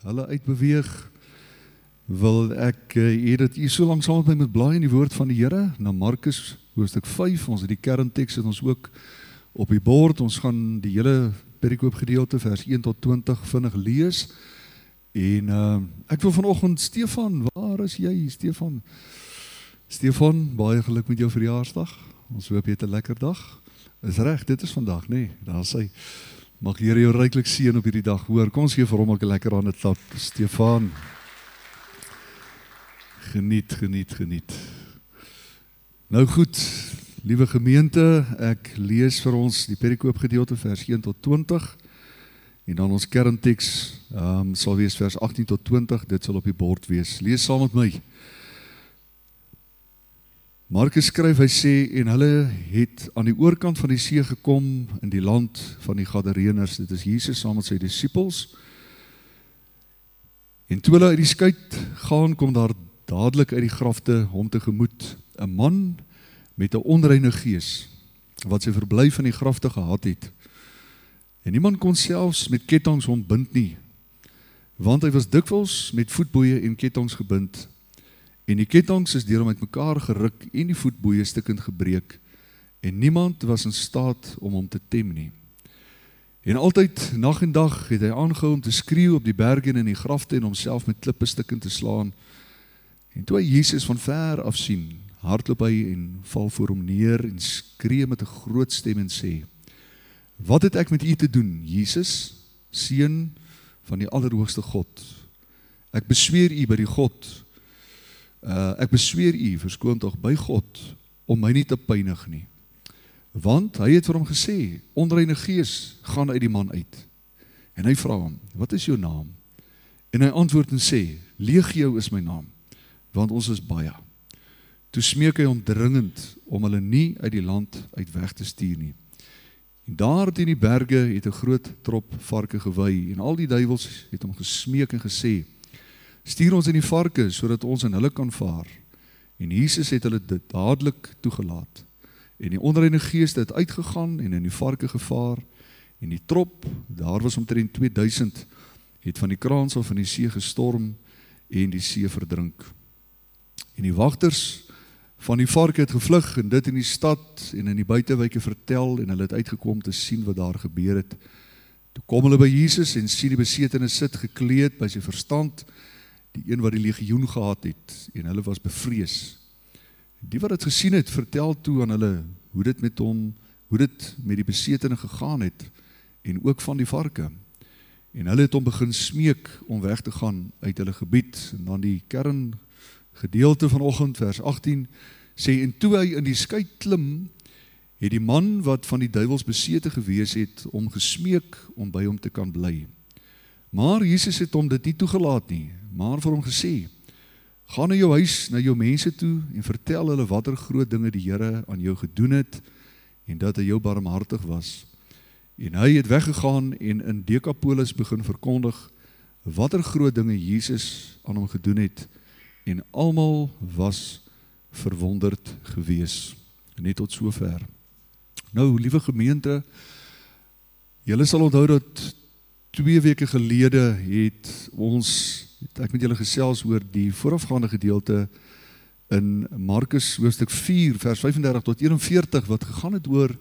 hulle uitbeweeg, wil ek hê dat u so lank saam met my moet blaai in die woord van die Here, na Markus hoofstuk 5, ons het die kernteks het ons ook op die bord, ons gaan die hele perikoopgedeelte vers 1 tot 20 vinnig lees, en ek wil vanoggend, Stefan, waar is jy, Stefan? Stefan, baie geluk met jou verjaarsdag, ons hoop jy het 'n lekker dag, is reg, dit is vandag, nee, daar sê, mag die Here jou ryklik seën op hierdie dag, hoor, kom ons gee vir hom ook 'n lekker aan het klap, Stefan. Geniet. Nou goed, liewe gemeente, ek lees vir ons die perikoopgedeelte vers 1 tot 20 en dan ons kernteks sal wees vers 18 tot 20, dit sal op die bord wees. Lees saam met my. Markus skryf, hy sê, en hulle het aan die oorkant van die see gekom in die land van die Gadareëners, dit is Jesus saam met sy disippels, en toe hulle uit die skuit gaan, kom daar dadelik uit die grafte hom tegemoet 'n man met 'n onreine gees, wat sy verblyf in die grafte gehad het. En niemand kon selfs met ketTINGS hom bind nie, want hy was dikwels met voetboeie en ketTINGS gebind. En die ketTINGS is deur hom uitmekaar geruk en die voetboeie stukkend gebreek, en niemand was in staat om hom te tem nie. En altyd, nag en dag, het hy aangehou om te skreeu op die berge en in die grafte en homself met klippe stukkend te slaan. En toe hy Jesus van ver af sien, hardloop hy en val voor hom neer en skree met 'n groot stem en sê: "Wat het ek met u te doen, Jesus, seun van die Allerhoogste God? Ek besweer u by die God, ek besweer u, verskoon tog, by God, om my nie te pynig nie." Want hy het vir hom gesê, onreine gees gaan uit die man uit. En hy vra hom, "Wat is jou naam?" En hy antwoord en sê, "Legio is my naam, want ons is baie." Toe smeek hy hom dringend om hulle nie uit die land uit weg te stuur nie. En daar teen die berge het 'n groot trop varke gewy, en al die duiwels het hom gesmeek en gesê, "Stuur ons in die varke, sodat ons in hulle kan vaar." En Jesus het hulle dit dadelik toegelaat. En die onreine geeste het uitgegaan en in die varke gevaar, en die trop, daar was omtrent 2000, het van die kraans af van die see gestorm en die see verdrink. En die wagters van die varke het gevlug en dit in die stad en in die buitewyke vertel, en hulle het uitgekom te sien wat daar gebeur het. Toe kom hulle by Jesus en sien die besetene sit gekleed by sy verstand, die een wat die legioen gehad het, en hulle was bevrees. Die wat het gesien het, vertel toe aan hulle hoe dit met die besetene gegaan het, en ook van die varke. En hulle het hom begin smeek om weg te gaan uit hulle gebied. En dan die kerngedeelte vanoggend, vers 18, sê, en toe hy in die skuit klim, het die man wat van die duiwels besete gewees het, om gesmeek om by hom te kan bly. Maar Jesus het hom dit nie toegelaat nie, maar vir hom gesê, "Gaan na jou huis, na jou mense toe, en vertel hulle watter groot dinge die Here aan jou gedoen het, en dat hy jou barmhartig was." En hy het weggegaan en in Dekapolis begin verkondig, watter groot dinge Jesus aan hom gedoen het, en almal was verwonderd gewees. Net tot sover. Nou, liewe gemeente, julle sal onthou dat 2 weke gelede het ek met julle gesels oor die voorafgaande gedeelte in Markus hoofstuk 4 vers 35 tot 41 wat gegaan het oor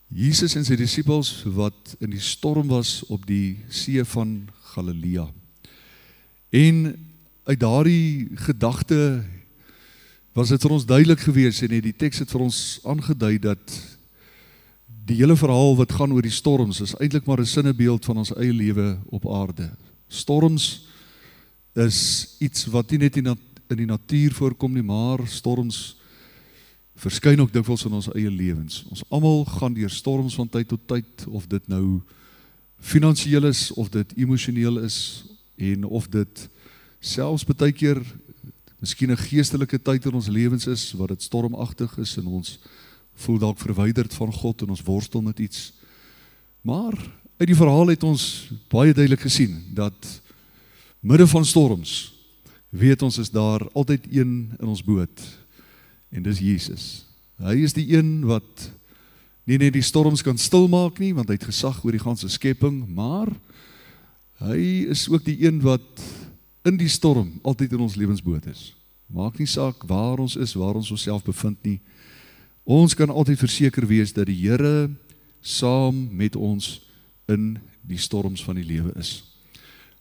Jesus en sy disippels wat in die storm was op die see van Galilea. En uit daardie gedagte was dit vir ons duidelik gewees, en die teks het vir ons aangedui dat die hele verhaal wat gaan oor die storms is eintlik maar 'n sinnebeeld van ons eie lewe op aarde. Storms is iets wat nie net in die natuur voorkom nie, maar storms verskyn ook dikwels in ons eie lewens. Ons almal gaan deur storms van tyd tot tyd, of dit nou finansiëel is, of dit emosioneel is, en of dit selfs baie keer miskien 'n geestelike tyd in ons lewens is, wat dit stormagtig is, en ons voel dalk verwyderd van God, en ons worstel met iets. Maar uit die verhaal het ons baie duidelik gesien, dat midde van storms, weet ons is daar altyd een in ons boot, en dis Jesus. Hy is die een wat nie net die storms kan stilmaak nie, want hy het gesag oor die ganse skepping, maar Hy is ook die een wat in die storm altyd in ons lewensboot is. Maak nie saak waar ons is, waar ons onsself bevind nie. Ons kan altyd verseker wees dat die Here saam met ons in die storms van die lewe is.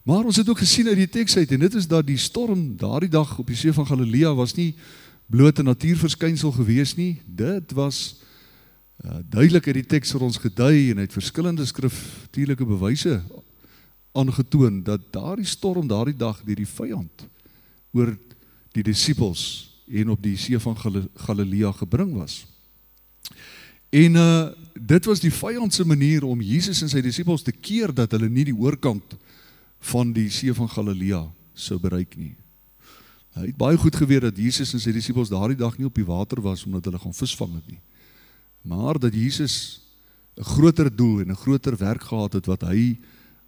Maar ons het ook gesien uit die teks uit, en dit is dat die storm daardie dag op die see van Galilea was nie bloot 'n natuurverskynsel gewees nie. Dit was duidelik uit die teks vir ons gedui en uit verskillende skriftuurlike bewyse aangetoon dat daardie storm daardie dag deur die vyand oor die disippels en op die see van Galilea gebring was. En dit was die vyand se manier om Jesus en sy disippels te keer dat hulle nie die oorkant van die see van Galilea sou bereik nie. Hy het baie goed geweet dat Jesus en sy disippels daardie dag nie op die water was omdat hulle gaan visvang het nie. Maar dat Jesus 'n groter doel en 'n groter werk gehad het wat hy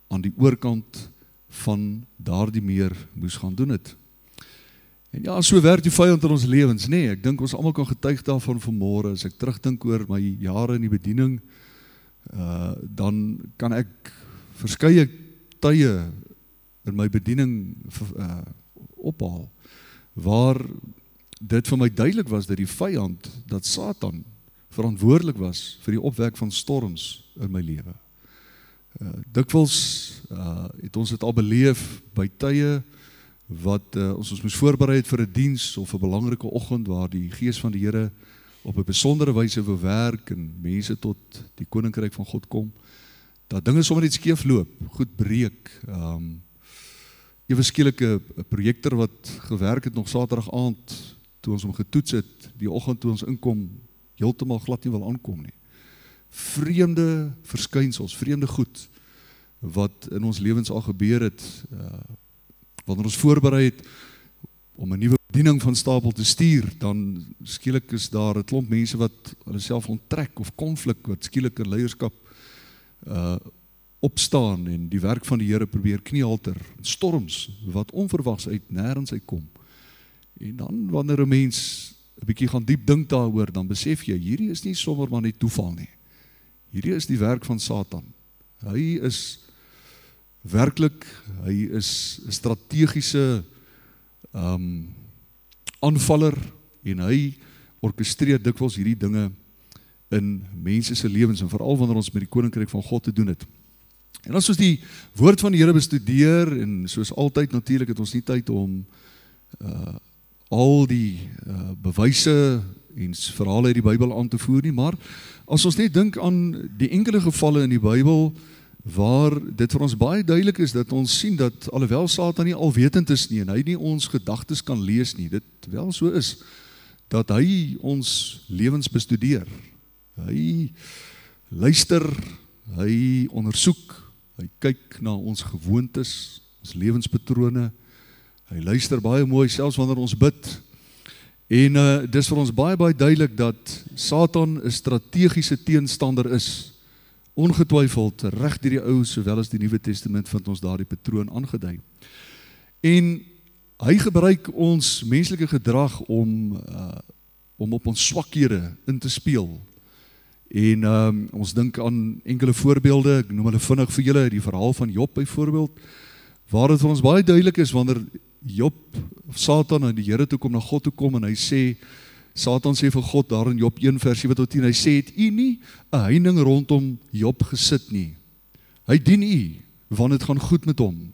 aan die oorkant van daardie meer moes gaan doen het. En ja, so werk die vyand in ons lewens, nee, ek dink ons almal kan getuig daarvan vanmôre. As ek terugdink oor my jare in die bediening, dan kan ek verskeie tye in my bediening ophaal, waar dit vir my duidelik was dat die vyand, dat Satan verantwoordelik was vir die opwek van storms in my lewe. Dikwels het ons dit al beleef by tye wat ons moes voorberei het vir 'n diens of 'n belangrike oggend waar die Gees van die Here op 'n besondere wyse wil werk en mense tot die koninkryk van God kom, dat dinge sommer net skeef loop, goed breek. Ewe skielik 'n projekter wat gewerk het nog Saterdag aand toe ons hom getoets het, die oggend toe ons inkom, heeltemal glad nie wil aankom nie. Vreemde verskynsels, vreemde goed wat in ons lewens al gebeur het, wanneer ons voorberei het om 'n nuwe bediening van stapel te stuur, dan skielik is daar 'n klomp mense wat hulle self onttrek of konflik wat skielik in leierskap opstaan en die werk van die Here probeer kniehalter, storms wat onverwags uit nêrens uitkom. En dan wanneer 'n mens 'n bietjie gaan diep dink daaroor, dan besef jy, hierdie is nie sommer maar net toeval nie. Hierdie is die werk van Satan. Hy is werklik, hy is 'n strategiese aanvaller en hy orkestreer dikwels hierdie dinge in mense se lewens en veral wanneer ons met die koninkryk van God te doen het. En as ons die woord van die Here bestudeer, en soos altyd natuurlik het ons nie tyd om al die bewyse en verhale uit die Bybel aan te voer nie, maar as ons net dink aan die enkele gevalle in die Bybel waar dit vir ons baie duidelik is dat ons sien dat alhoewel Satan nie alwetend is nie en hy nie ons gedagtes kan lees nie, dit wel so is dat hy ons lewens bestudeer. Hy luister, hy ondersoek, hy kyk na ons gewoontes, ons lewenspatrone. Hy luister baie mooi selfs wanneer ons bid. En dis vir ons baie duidelik dat Satan 'n strategiese teenstander is. Ongetwyfeld reg deur die Ou sowel as die Nuwe Testament vind ons daardie patroon aangedui. En hy gebruik ons menslike gedrag om op ons swakhede in te speel. En ons dink aan enkele voorbeelde, ek noem hulle vinnig vir julle, die verhaal van Job byvoorbeeld, waar dit vir ons baie duidelik is wanneer Job of Satan na die Here toe kom, na God toe kom en hy sê, Satan sê vir God daar in Job 1 vers 7-10, hy sê, het u nie 'n heining rondom Job gesit nie? Hy dien u, want dit gaan goed met hom.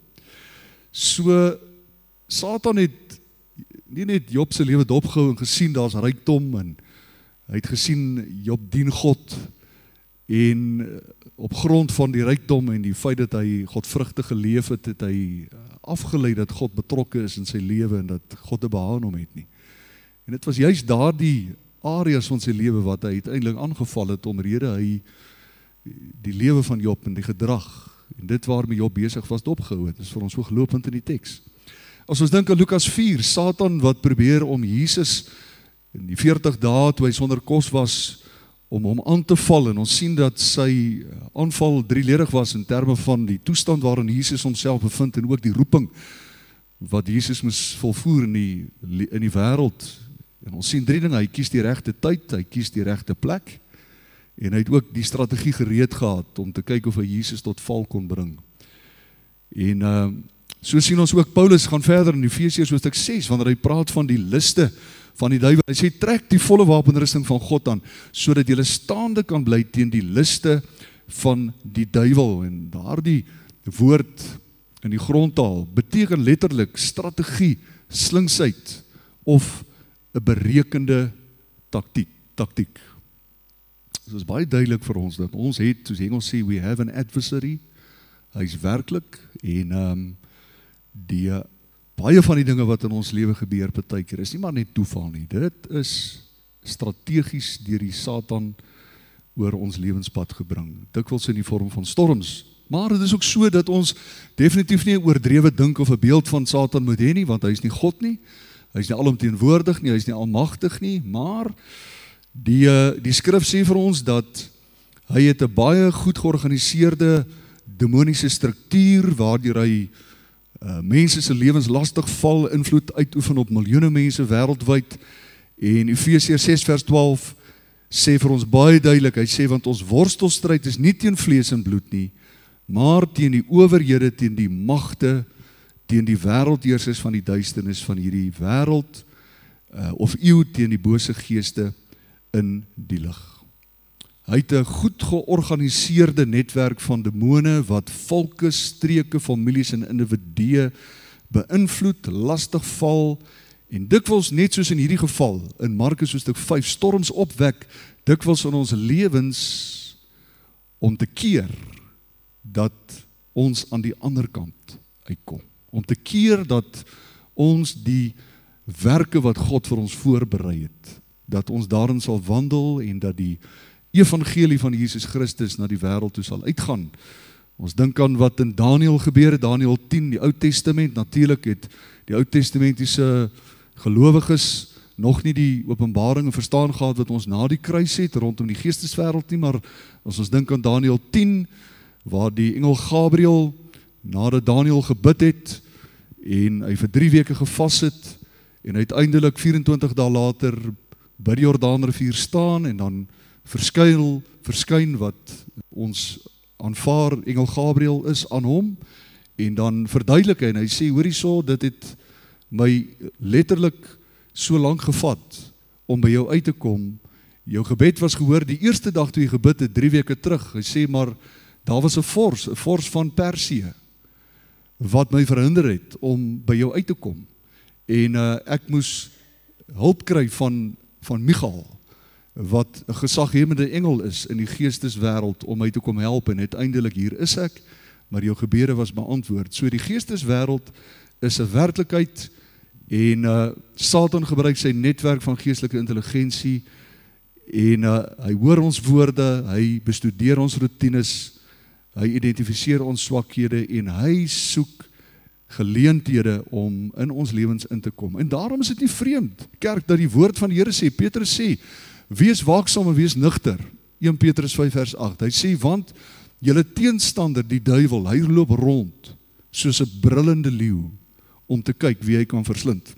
So, Satan het nie net Job se lewe dopgehou en gesien daar's rykdom en hy het gesien Job dien God en op grond van die rykdom en die feit dat hy godvrugtig geleef het, het hy afgelei dat God betrokke is in sy lewe en dat God 'n behaag aan hom het nie. En dit was juist daardie areas van sy lewe wat hy uiteindelik aangeval het omrede hy die lewe van Job en die gedrag en dit waarmee Job besig was dopgehou het, is vir ons hooglopend in die teks. As ons dink aan Lukas 4, Satan wat probeer om Jesus in die 40 dae toe hy sonder kos was, om hom aan te val, en ons sien dat sy aanval drieledig was in terme van die toestand waarin Jesus homself bevind en ook die roeping wat Jesus moes volvoer in die wêreld. En ons sien drie dinge, hy kies die regte tyd, hy kies die regte plek en hy het ook die strategie gereed gehad om te kyk of hy Jesus tot val kon bring. En so sien ons ook, Paulus gaan verder in Efesiërs hoofstuk 6, wanneer hy praat van die liste van die duiwel. Hy sê, trek die volle wapenrusting van God aan, sodat jy staande kan bly teen die liste van die duiwel. En daardie woord in die grondtaal beteken letterlik strategie, slinksheid of 'n berekende taktiek. So is baie duidelik vir ons dat ons het, soos Engels sê, we have an adversary. Hy is werklik en baie van die dinge wat in ons lewe gebeur partykeer is nie maar net toeval nie. Dit is strategies deur die Satan oor ons lewenspad gebring. Dikwels in die vorm van storms. Maar dit is ook so dat ons definitief nie 'n oordrewe dink of 'n beeld van Satan moet hê nie, want hy is nie God nie. Hy is nie alomteenwoordig nie, hy is nie almagtig nie, maar die skrif sê vir ons dat hy het 'n baie goed georganiseerde demoniese struktuur waardeur hy mense se lewens lastig val, invloed uitoefen op miljoene mense wêreldwyd. En Efesiërs 6 vers 12 sê vir ons baie duidelik, hy sê, want ons worstelstryd is nie teen vlees en bloed nie, maar teen die owerhede, teen die magte, teen die wêreldheersers van die duisternis van hierdie wêreld, of eeu teen die bose geeste in die lig. Hy het 'n goed georganiseerde netwerk van demone wat volke, streke, families en individue beïnvloed, lastig val en dikwels net soos in hierdie geval in Markus hoofstuk 5 storms opwek dikwels in ons lewens om te keer dat ons aan die ander kant uitkom. Om te keer dat ons die werke wat God vir ons voorberei het, dat ons daarin sal wandel en dat die evangelie van Jesus Christus na die wêreld toe sal uitgaan. Ons dink aan wat in Daniël gebeur het, Daniël 10, die Ou Testament. Natuurlik het die Ou Testamentiese gelowiges nog nie die openbaring en verstaan gehad wat ons na die kruis het rondom die geesteswêreld nie, maar as ons dink aan Daniël 10, waar die engel Gabriël nadat Daniël gebid het en hy vir 3 weke gevas het en uiteindelik 24 dae later by die Jordaanrivier staan en dan verskyn wat ons aanvaar engel Gabriël is aan hom en dan verduidelik hy en hy sê, hoor hierso, dit het my letterlik so lank gevat om by jou uit te kom. Jou gebed was gehoor die eerste dag toe jy gebid het 3 weke terug. Hy sê maar daar was 'n vors van Persië wat my verhinder het om by jou uit te kom. En ek moes hulp kry van Michael, wat 'n gesaghebende engel is in die geesteswêreld om my te kom help en uiteindelik hier is ek, maar jou gebede was beantwoord. So die geesteswêreld is 'n werklikheid en Satan gebruik sy netwerk van geestelike intelligensie en hy hoor ons woorde, hy bestudeer ons routines, hy identifiseer ons swakhede en hy soek geleenthede om in ons lewens in te kom. En daarom is dit nie vreemd, kerk, dat die woord van die Here sê, Petrus sê, wees waaksaam en wees nugter. 1 Petrus 5 vers 8. Hy sê, want julle teenstander, die duiwel, hy loop rond soos 'n brullende leeu om te kyk wie hy kan verslind.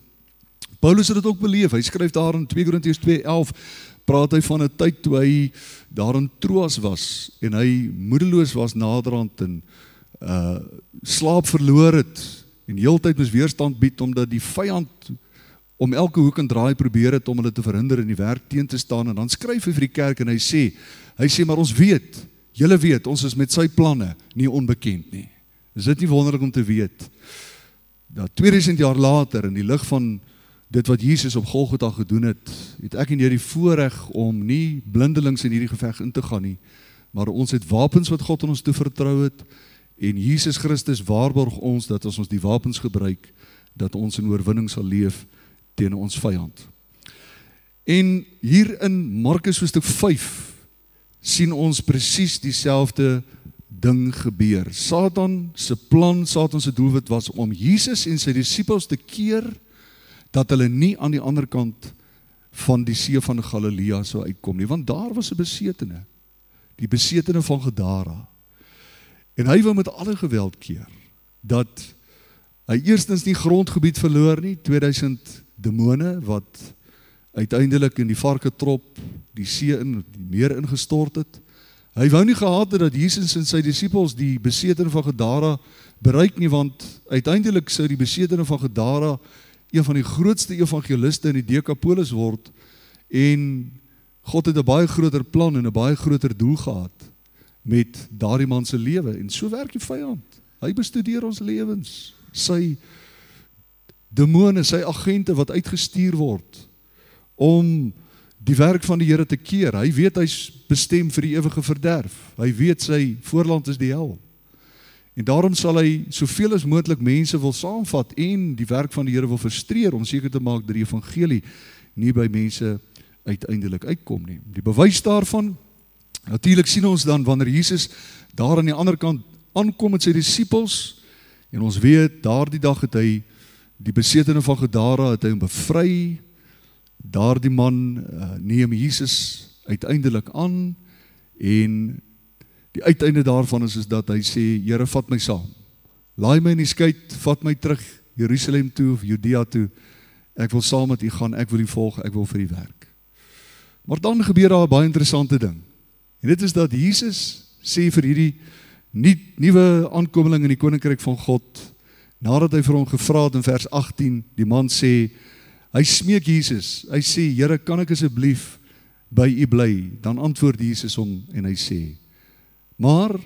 Paulus het dit ook beleef. Hy skryf daar in 2 Korintiërs 2:11, praat hy van 'n tyd toe hy daar in Troas was en hy moedeloos was naderhand en slaap verloor het en heeltyd moes weerstand bied omdat die vyand om elke hoek en draai probeer het om hulle te verhinder in die werk teen te staan. En dan skryf hy vir die kerk en hy sê maar ons weet, julle weet, ons is met sy planne nie onbekend nie. Is dit nie wonderlik om te weet dat 2000 jaar later in die lig van dit wat Jesus op Golgotha gedoen het ek en jy die voorreg om nie blindelings in hierdie geveg in te gaan nie, maar ons het wapens wat God aan ons toevertrou het en Jesus Christus waarborg ons dat as ons die wapens gebruik, dat ons in oorwinning sal leef teen ons vyand. En hier in Markus hoofstuk 5 sien ons presies dieselfde ding gebeur. Satan se plan, Satan se doelwit was om Jesus en sy disippels te keer dat hulle nie aan die ander kant van die see van Galilea sou uitkom nie, want daar was 'n besetene, die besetene van Gadara. En hy wou met alle geweld keer dat hy eerstens nie grondgebied verloor nie, 2000 demone wat uiteindelik in die varketrop die see in die meer ingestort het. Hy wou nie gehad het dat Jesus en sy disippels die besetene van Gadara bereik nie, want uiteindelik sou die besetene van Gadara een van die grootste evangeliste in die Dekapolis word, en God het 'n baie groter plan en 'n baie groter doel gehad met daardie man se lewe, en so werk die vyand. Hy bestudeer ons lewens, sy demone, sy agente wat uitgestuur word om die werk van die Here te keer. Hy weet hy's bestem vir die ewige verderf. Hy weet sy voorland is die hel. En daarom sal hy soveel as moontlik mense wil saamvat en die werk van die Here wil frustreer om seker te maak dat die evangelie nie by mense uiteindelik uitkom nie. Die bewys daarvan, natuurlik sien ons dan wanneer Jesus daar aan die ander kant aankom met sy disippels, en ons weet daardie dag het hy die besetene van Gadara het hy hom bevry. Daardie man neem Jesus uiteindelik aan, en die uiteinde daarvan is dat hy sê, Here, vat my saam. Laai my in die skuit, vat my terug Jerusalem toe of Judea toe. Ek wil saam met u gaan, ek wil u volg, ek wil vir u werk. Maar dan gebeur daar 'n baie interessante ding. En dit is dat Jesus sê vir hierdie nuwe aankomeling in die koninkryk van God, nadat hy vir hom gevra het in vers 18, die man sê, hy smeek Jesus, hy sê, Here, kan ek asseblief by u bly? Dan antwoord Jesus hom en hy sê, maar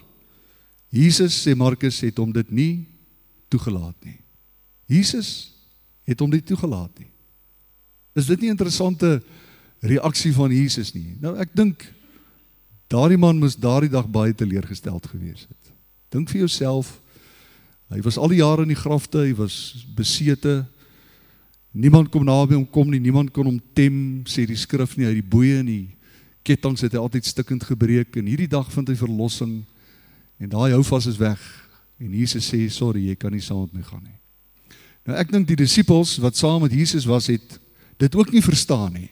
Jesus, sê Markus, het hom dit nie toegelaat nie. Jesus het hom dit toegelaat nie. Is dit nie 'n interessante reaksie van Jesus nie? Nou ek dink, daardie man moes daardie dag baie teleurgesteld gewees het. Dink vir jouself, hy was al die jare in die grafte, hy was besete, niemand kom naby hom kom nie, niemand kon hom tem, sê die skrif nie, hy die boeie en die kettinge het hy altyd stikkend gebreek, en hierdie dag vind hy verlossing, en daai houvas is weg, en Jesus sê, sorry, jy kan nie saam met my gaan nie. Nou ek dink die disippels wat saam met Jesus was, het dit ook nie verstaan nie.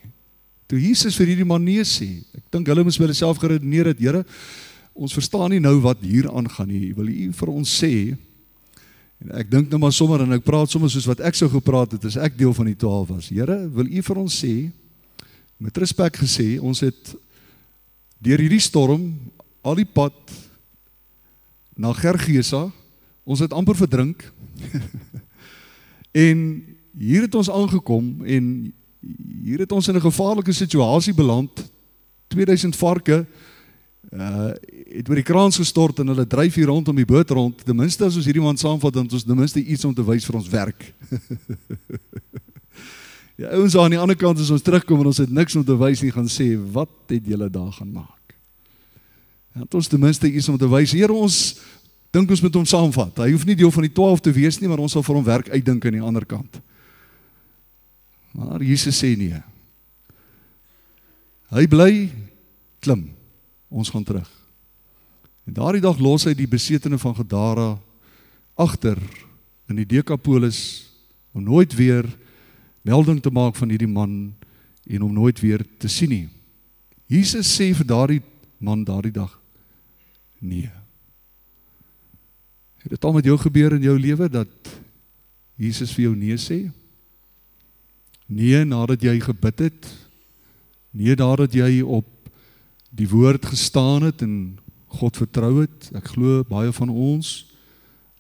Toe Jesus vir hierdie man nee sê, ek dink hulle moes by hulle self geredeneer het, Here, ons verstaan nie nou wat hier aangaan nie, wil u vir ons sê, en ek dink nou maar sommer, en ek praat sommer soos wat ek sou gepraat het, as ek deel van die 12 was, Here, wil u vir ons sê, met respek gesê, ons het deur hierdie storm, al die pad na Gergesa, ons het amper verdrink, en hier het ons aangekom, en hier het ons in 'n gevaarlike situasie beland, 2000 varke, het oor die kraans gestort, en hulle dryf hier rondom die boot rond, ten minste as ons hierdie man saamvat, dan het ons ten minste iets om te wys vir ons werk. Die ouens aan die ander kant, as ons terugkom en ons het niks om te wys nie, gaan sê, wat het julle daar gaan maak? Het ons ten minste iets om te wys, Here, ons dink ons met hom saamvat, hy hoef nie deel van die 12 te wees nie, maar ons sal vir hom werk uitdink aan die ander kant. Maar Jesus sê nee, hy bly, klim, ons gaan terug. En daardie dag los hy die besetene van Gadara agter in die Dekapolis, om nooit weer melding te maak van hierdie man, en om nooit weer te sien nie. Jesus sê vir daardie man daardie dag, nee. Het dit al met jou gebeur in jou lewe, dat Jesus vir jou nee sê? Nee nadat jy gebid het, nee nadat jy op die woord gestaan het en God vertrou het. Ek glo baie van ons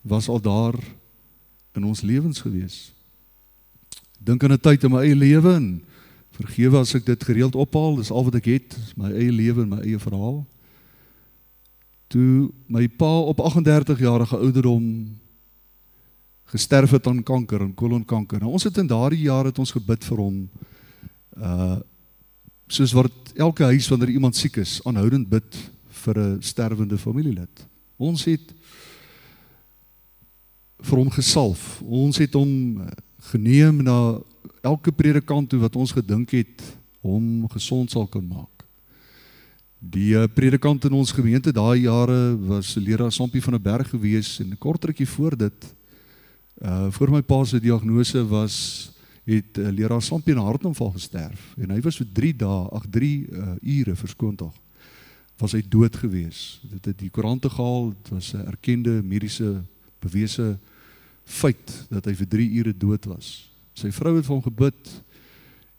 was al daar in ons lewens gewees. Dink aan 'n tyd in my eie lewe, en vergewe as ek dit gereeld ophaal, dis al wat ek het, is my eie lewe en my eie verhaal. Toe my pa op 38-jarige ouderdom gesterf het aan kanker, aan kolonkanker. Nou, ons het in daardie jaar het ons gebid vir hom, soos wat elke huis wanneer iemand siek is, aanhoudend bid vir 'n sterwende familielid. Ons het vir hom gesalf, ons het hom geneem na elke predikant toe wat ons gedink het hom gesond sal kan maak. Die predikant in ons gemeente daai jare was leraar Sampie van 'n Berg gewees, en 'n kort rukkie voor dit, voor my pa se diagnose was, het leraar Sampie in 'n hartaanval gesterf, en hy was vir 3 ure verskoondag, was hy dood gewees. Dit het die koerante gehaal, dit was 'n erkende mediese bewese feit, dat hy vir 3 ure dood was. Sy vrou het vir hom gebid,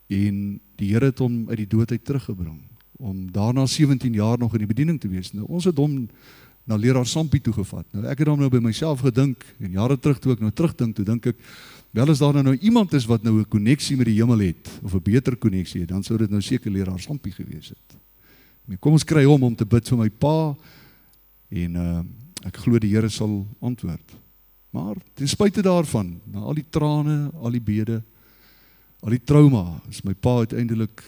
en die Here het hom uit die dood uit teruggebring, om daarna 17 jaar nog in die bediening te wees. Nou, ons het hom na leraar Sampie toegevat. Nou ek het dan nou by myself gedink, en jare terug toe ek nou terugdink, toe dink ek, wel as daar nou iemand is wat nou 'n koneksie met die hemel het, of 'n beter koneksie het, dan sou dit nou seker leraar Sampie gewees het. Maar kom ons kry hom om te bid vir my pa, en ek glo die Here sal antwoord. Maar ten spyte daarvan, na al die trane, al die bede, al die trauma, is my pa uiteindelik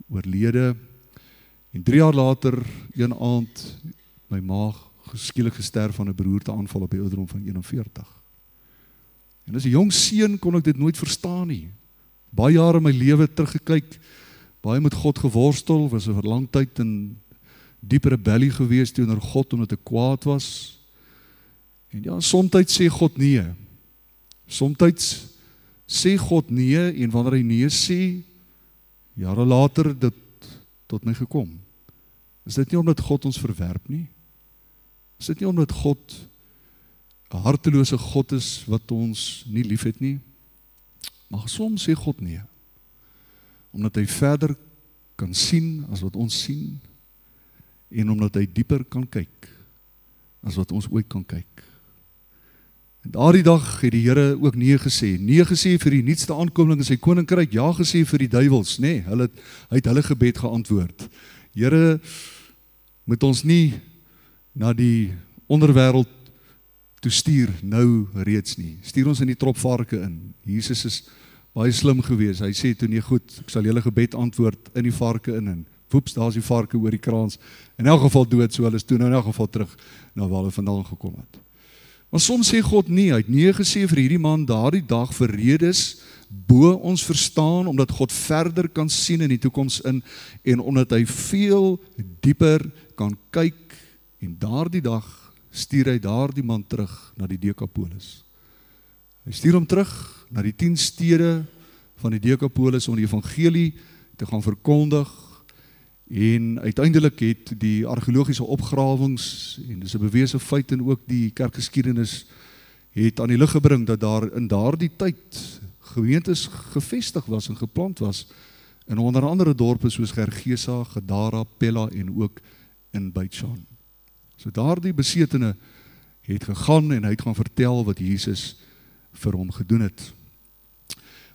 oorlede, en 3 jaar later, een aand, my ma skielik gesterf van 'n beroerteaanval op die ouderdom van 41. En as 'n jong seun kon ek dit nooit verstaan nie. Baie jare in my lewe teruggekyk, baie met God geworstel, was vir lang tyd in diep rebellie gewees teenoor God omdat ek kwaad was. En ja, soms sê God nee. Soms sê God nee, en wanneer hy nee sê, jare later dit tot my gekom. Is dit nie omdat God ons verwerp nie? Is dit nie omdat God 'n hartelose God is wat ons nie lief het nie? Maar soms sê God nee, omdat hy verder kan sien as wat ons sien, en omdat hy dieper kan kyk as wat ons ooit kan kyk. En daardie dag het die Here ook nee gesê vir die nuutste aankomeling in sy koninkryk, ja gesê vir die duiwels, nee, hy het hulle gebed geantwoord. Here, moet ons nie na die onderwêreld toe stuur nou reeds nie. Stuur ons in die trop varke in. Jesus is baie slim gewees. Hy sê toe nee, goed, ek sal julle gebed antwoord in die varke in, en woeps, daar is die varke oor die kraans. In elk geval dood, so hulle is toe nou in elk geval terug na waar hulle vandaan gekom het. Maar soms sê God nie, hy het nee gesê vir hierdie man daardie dag vir redes bo ons verstaan, omdat God verder kan sien in die toekoms in, en omdat hy veel dieper kan kyk, en daardie dag stuur hy daardie man terug na die Dekapolis. Hy stuur hom terug na die 10 stede van die Dekapolis om die evangelie te gaan verkondig, en uiteindelik het die argeologiese opgrawings, en dis 'n bewese feit, en ook die kerkgeskiedenis het aan die lig gebring dat daar in daardie tyd gemeentes gevestig was en geplant was in onder andere dorpe soos Gergesa, Gadara, Pella en ook in Beit-Shan. So daardie besetene het gegaan en hy het gaan vertel wat Jesus vir hom gedoen het.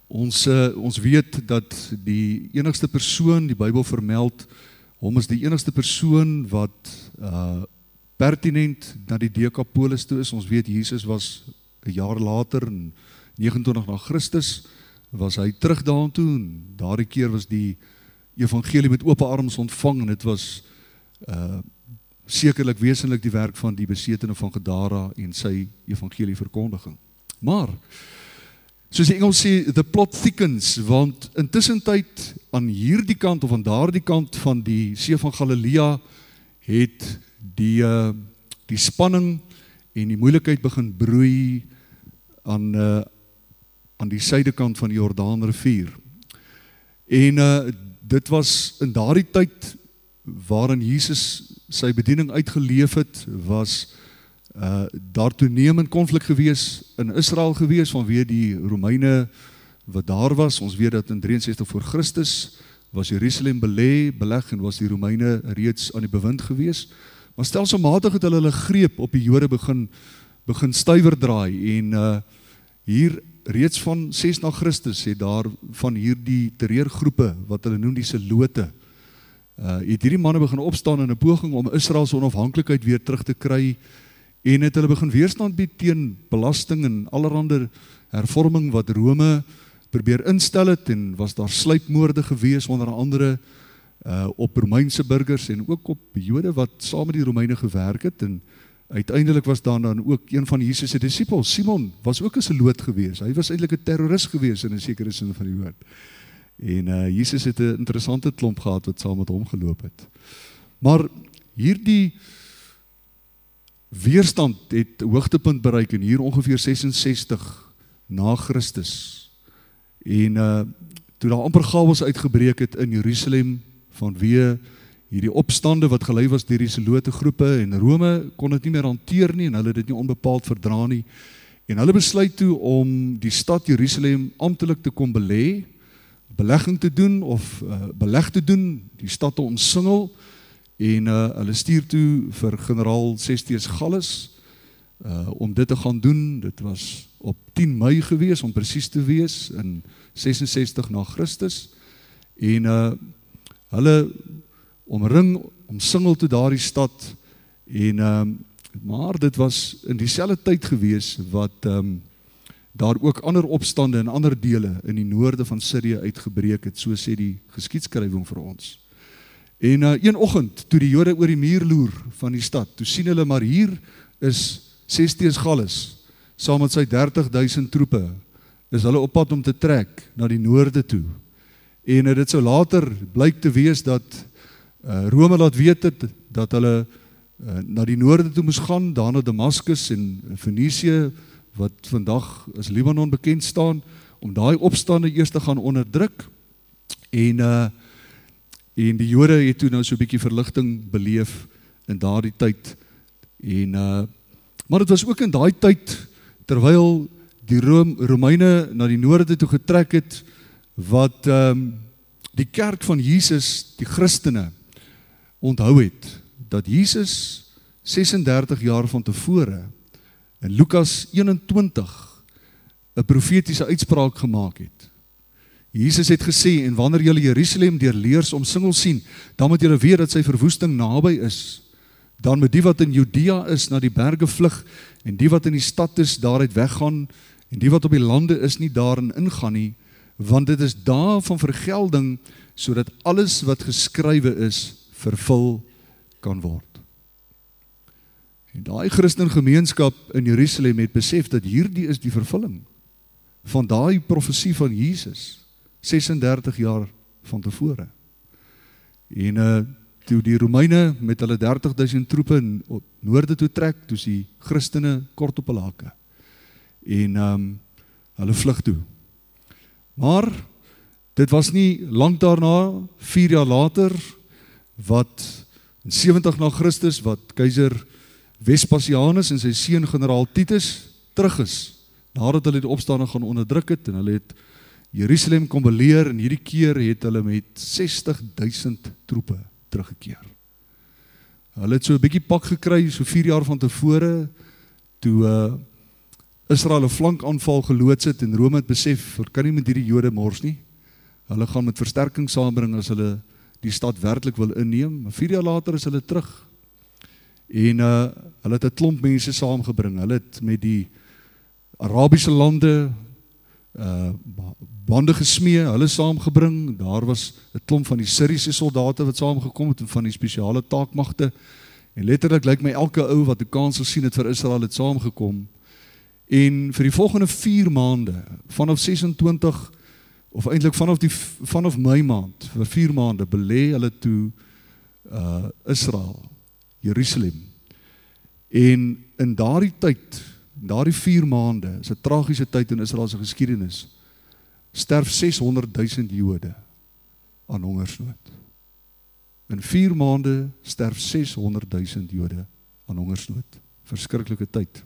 Ons weet dat die enigste persoon, die Bybel vermeld, hom is die enigste persoon wat pertinent na die Dekapolis toe is. Ons weet Jesus was 'n jaar later, in 29 na Christus, was hy terug daartoe, en daardie keer was die evangelie met oop arms ontvang, en dit was sekerlik wesenlik die werk van die besetene van Gadara en sy evangelie verkondiging. Maar soos die Engels sê, the plot thickens, want intussen tyd aan hierdie kant of aan daardie kant van die See van Galilea het die spanning en die moeilikheid begin broei aan die suidekant van die Jordaanrivier. En dit was in daardie tyd waarin Jesus sy bediening uitgeleef het, was daar toenemend konflik gewees in Israel gewees vanweë die Romeine wat daar was. Ons weet dat in 63 voor Christus was Jerusalem beleg en was die Romeine reeds aan die bewind gewees. Maar stelselmatig het hulle greep op die Jode begin stywer draai, en hier reeds van 6 na Christus het daar van hierdie terreurgroepe wat hulle noem die Selote, het hierdie manne begin opstaan in 'n poging om Israel se onafhanklikheid weer terug te kry, en het hulle begin weerstand bied teen belasting en allerhande hervorming wat Rome probeer instel het, en was daar sluipmoorde gewees onder andere op Romeinse burgers en ook op Jode wat saam met die Romeine gewerk het. En uiteindelik was daar dan ook een van Jesus se disippels, Simon, was ook 'n Seloot gewees. Hy was eintlik 'n terrorist gewees in 'n sekere sin van die woord. En Jesus het 'n interessante klomp gehad wat saam met hom geloop het. Maar hierdie weerstand het hoogtepunt bereik in hier ongeveer 66 na Christus. En toe daar amper chaos uitgebreek het in Jerusalem vanweë hierdie opstande wat gelei was deur die Selote groepe, en Rome kon dit nie meer hanteer nie, en hulle het dit nie onbepaald verdra nie. En hulle besluit toe om die stad Jerusalem amptelik te kom belegging te doen of beleg te doen, die stad te omsingel en hulle stuur toe vir generaal Sestius Gallus om dit te gaan doen. Dit was op 10 Mei gewees, om presies te wees, in 66 na Christus, en hulle omsingel toe daardie stad, en maar dit was in dieselfde tyd gewees wat daar ook ander opstande in ander dele in die noorde van Syrië uitgebreek het, so sê die geskiedskrywing vir ons. En een oggend, toe die Jode oor die muur loer van die stad, toe sien hulle, maar hier is Sestius Gallus, saam met sy 30.000 troepe, is hulle op pad om te trek na die noorde toe. En dit sou later blyk te wees dat Rome laat weet het, dat hulle na die noorde toe moes gaan, daarna Damaskus en Fenisië, wat vandag as Libanon bekend staan, om daai opstande eers te gaan onderdruk, en die Jode het toe nou so 'n bietjie verligting beleef in daardie tyd, maar dit was ook in daai tyd, terwyl die Romeine na die noorde toe getrek het, wat die kerk van Jesus, die Christene, onthou het, dat Jesus 36 jaar van tevore, in Lukas 21, 'n profetiese uitspraak gemaak het. Jesus het gesê, en wanneer julle Jerusalem deur leers omsingel sien, dan moet julle weet dat sy verwoesting naby is. Dan moet die wat in Judea is na die berge vlug, en die wat in die stad is daaruit weggaan, en die wat op die lande is nie daarin ingaan nie, want dit is daar van vergelding, sodat alles wat geskrywe is, vervul kan word. En daai Christengemeenskap in Jerusalem het besef dat hierdie is die vervulling van daai profesie van Jesus, 36 jaar van tevore. En toe die Romeine met hulle 30.000 troepe in noorde toe trek, toe is die Christene kort op hulle hakke. En hulle vlug toe. Maar dit was nie lank daarna, 4 jaar later, wat in 70 na Christus, wat keiser Vespasianus en sy seun generaal Titus terug is, nadat hulle die opstande gaan onderdruk het, en hulle het Jerusalem kom beleer, en hierdie keer het hulle met 60.000 troepe teruggekeer. Hulle het so 'n bietjie pak gekry, so 4 jaar van tevore, toe Israel 'n flankaanval geloods het, en Rome het besef, kan nie met hierdie Jode mors nie, hulle gaan met versterking saambring as hulle die stad werklik wil inneem, maar 4 jaar later is hulle terug, en hulle het 'n klomp mense saamgebring, hulle het met die Arabiese lande bande gesmee, hulle saamgebring, daar was 'n klomp van die Syriese soldate wat saamgekom het, en van die spesiale taakmagte, en letterlik lyk my elke ou wat 'n kans gesien het vir Israel het saamgekom, en vir die volgende 4 maande, vanaf 26, of eintlik vanaf Mei maand, vir 4 maande, belê hulle toe Israel, Jerusalem, en in daardie tyd, daardie 4 maande, is 'n tragiese tyd in Israel se geskiedenis, sterf 600.000 Jode aan hongersnood. In 4 maande sterf 600.000 Jode aan hongersnood. Verskriklike tyd.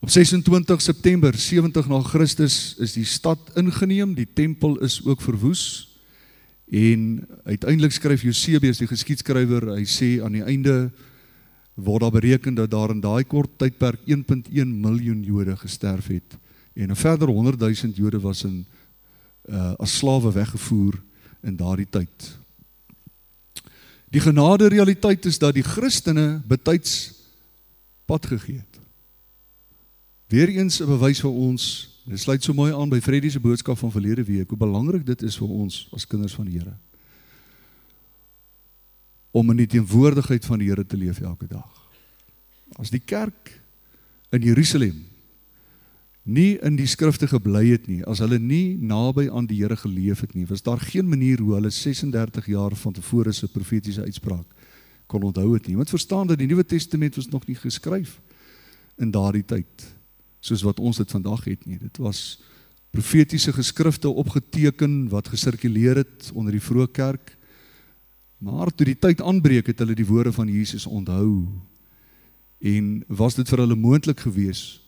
Op 26 September 70 na Christus is die stad ingeneem, die tempel is ook verwoes, en uiteindelik skryf Josebius, die geskiedskrywer, hy sê aan die einde word daar bereken dat daar in daai kort tydperk 1,1 miljoen Jode gesterf het, en 'n verder 100.000 Jode was as slawe weggevoer in daardie tyd. Die genade realiteit is dat die Christene betyds pad gegee het. Weereens 'n bewys vir ons, dit sluit so mooi aan by Freddie se boodskap van verlede week, hoe belangrik dit is vir ons as kinders van die Here, om in die teenwoordigheid van die Here te leef elke dag. As die kerk in Jerusalem nie in die skrifte gebly het nie, as hulle nie naby aan die Here geleef het nie, was daar geen manier hoe hulle 36 jaar van tevore se profetiese uitspraak kon onthou het nie. Want verstaan dat die Nuwe Testament was nog nie geskryf in daardie tyd, soos wat ons dit vandag het nie. Dit was profetiese geskrifte opgeteken, wat gesirkuleer het onder die vroeë kerk, maar toe die tyd aanbreek, het hulle die woorde van Jesus onthou, en was dit vir hulle moontlik gewees,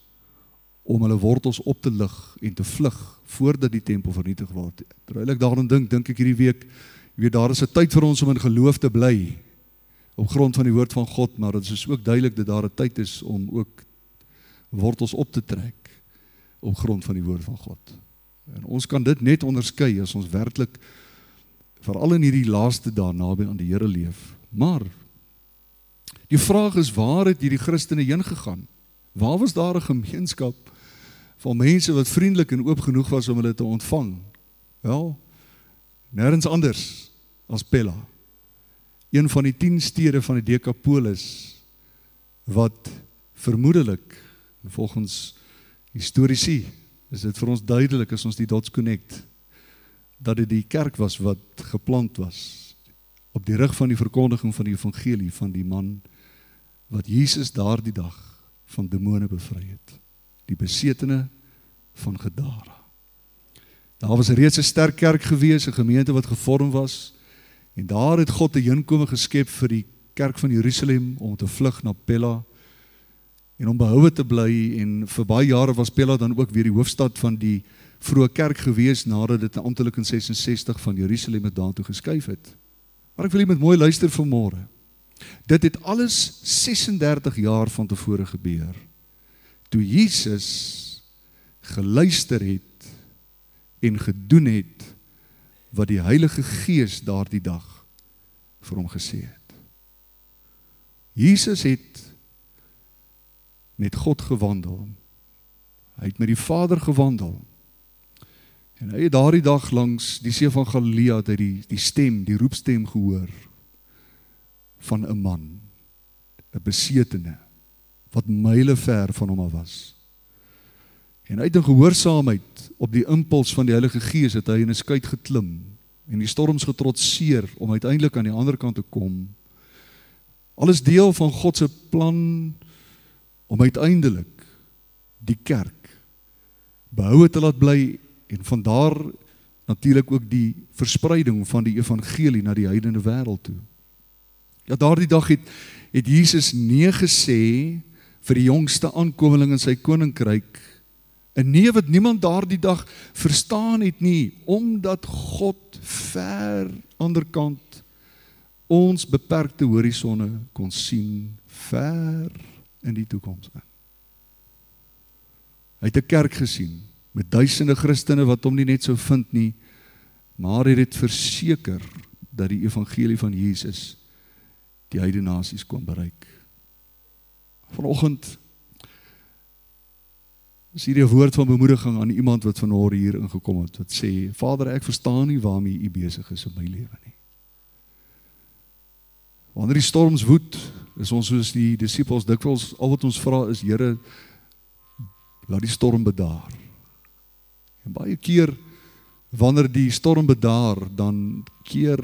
om hulle wortels op te lig en te vlug, voordat die tempel vernietig word. Terwyl ek daaraan dink ek hierdie week, Jy weet, daar is 'n tyd vir ons om in geloof te bly, op grond van die woord van God, maar dit is ook duidelik dat daar 'n tyd is om ook wortels op te trek, op grond van die woord van God. En ons kan dit net onderskei, as ons werklik, veral in hierdie laaste dae, naby aan die Here leef. Maar, die vraag is, waar het hierdie Christene heen gegaan? Waar was daar 'n gemeenskap van mense wat vriendelik en oop genoeg was om hulle te ontvang? Wel, nergens anders as Pella. Een van die 10 stede van die Decapolis, wat vermoedelik, volgens historici, is dit vir ons duidelik as ons die dots connect, dat dit die kerk was wat geplant was, op die rug van die verkondiging van die evangelie, van die man, wat Jesus daardie dag van demone bevry het, die besetene van Gadara. Daar was reeds 'n sterk kerk gewees, 'n gemeente wat gevorm was, en daar het God 'n heenkome geskep vir die kerk van Jerusalem, om te vlug na Pella, en om behoue te bly, en vir baie jare was Pella dan ook weer die hoofstad van die vroeë kerk gewees, nadat dit amptelik in 66 van Jerusalem het daartoe geskuif het. Maar ek wil jy met mooi luister vanmôre. Dit het alles 36 jaar van tevore gebeur, toe Jesus geluister het, en gedoen het, wat die Heilige Gees daardie dag vir hom gesê het. Jesus het met God gewandel. Hy het met die Vader gewandel. En hy het daardie dag langs die see van Galilea, het hy die stem, die roepstem gehoor, van 'n man, 'n besetene, wat myle ver van hom af was. En uit 'n gehoorsaamheid op die impuls van die Heilige Gees het hy in 'n skuit geklim en die storms getrotseer om uiteindelik aan die ander kant te kom. Alles deel van God se plan om uiteindelik die kerk behoue te laat bly en vandaar natuurlik ook die verspreiding van die evangelie na die heidene wêreld toe. Ja, daardie dag het Jesus nee gesê vir die jongste aankomeling in sy koninkryk. 'n Nee wat niemand daardie dag verstaan het nie, omdat God ver ander kant ons beperkte horisonne kon sien, ver in die toekoms in. Hy het 'n kerk gesien, met duisende Christene wat hom nie net sou vind nie, maar hy het verseker dat die evangelie van Jesus die heidene nasies kon bereik. Vanoggend is hier 'n woord van bemoediging aan iemand wat vanmôre hier ingekom het, wat sê, Vader, ek verstaan nie waarmee U besig is in my lewe nie. Wanneer die storms woed, is ons soos die disippels dikwels, al wat ons vra is, Here, laat die storm bedaar. En baie keer, wanneer die storm bedaar, dan keer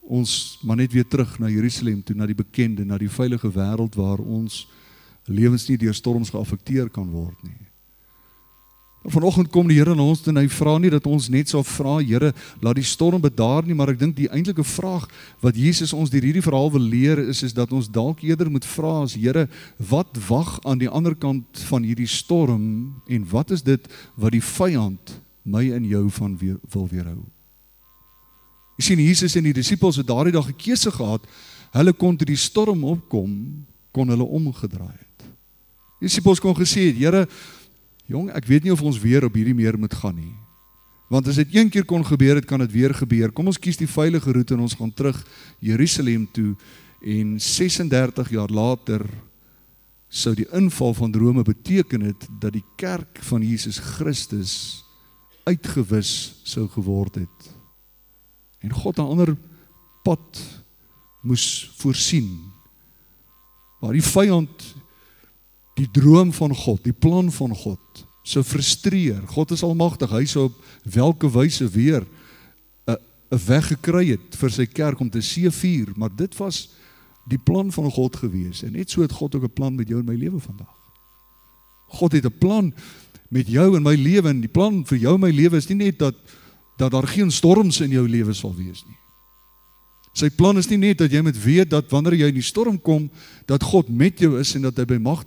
ons maar net weer terug na Jerusalem toe, na die bekende, na die veilige wêreld waar ons lewens nie deur storms geaffekteer kan word nie. Vanoggend kom die Here na ons en hy vra nie dat ons net sal vra, Here, laat die storm bedaar nie, maar ek dink die eintlike vraag wat Jesus ons deur hierdie verhaal wil leer is dat ons dalk eerder moet vra as, Here, wat wag aan die ander kant van hierdie storm en wat is dit wat die vyand my en jou van wil weerhou? Jy sien, Jesus en die disippels het daardie dag 'n keuse gehad, hulle kon toe die storm opkom, kon hulle omgedraai het. Die disippels kon gesê het, Here, jong, ek weet nie of ons weer op hierdie meer moet gaan nie. Want as dit een keer kon gebeur het, kan dit weer gebeur. Kom ons kies die veilige roete en ons gaan terug Jerusalem toe. En 36 jaar later sou die inval van Rome beteken het dat die kerk van Jesus Christus uitgewis sou geword het. En God 'n ander pad moes voorsien. Waar die vyand die droom van God, die plan van God, sou frustreer. God is almagtig, hy sou op welke wyse weer 'n weg gekry het vir sy kerk om te seëvier, maar dit was die plan van God gewees. En net so het God ook 'n plan met jou en my lewe vandag. God het 'n plan met jou en my lewe, en die plan vir jou en my lewe is nie net dat daar geen storms in jou lewe sal wees nie. Sy plan is nie net dat jy moet weet dat wanneer jy in die storm kom, dat God met jou is en dat hy by mag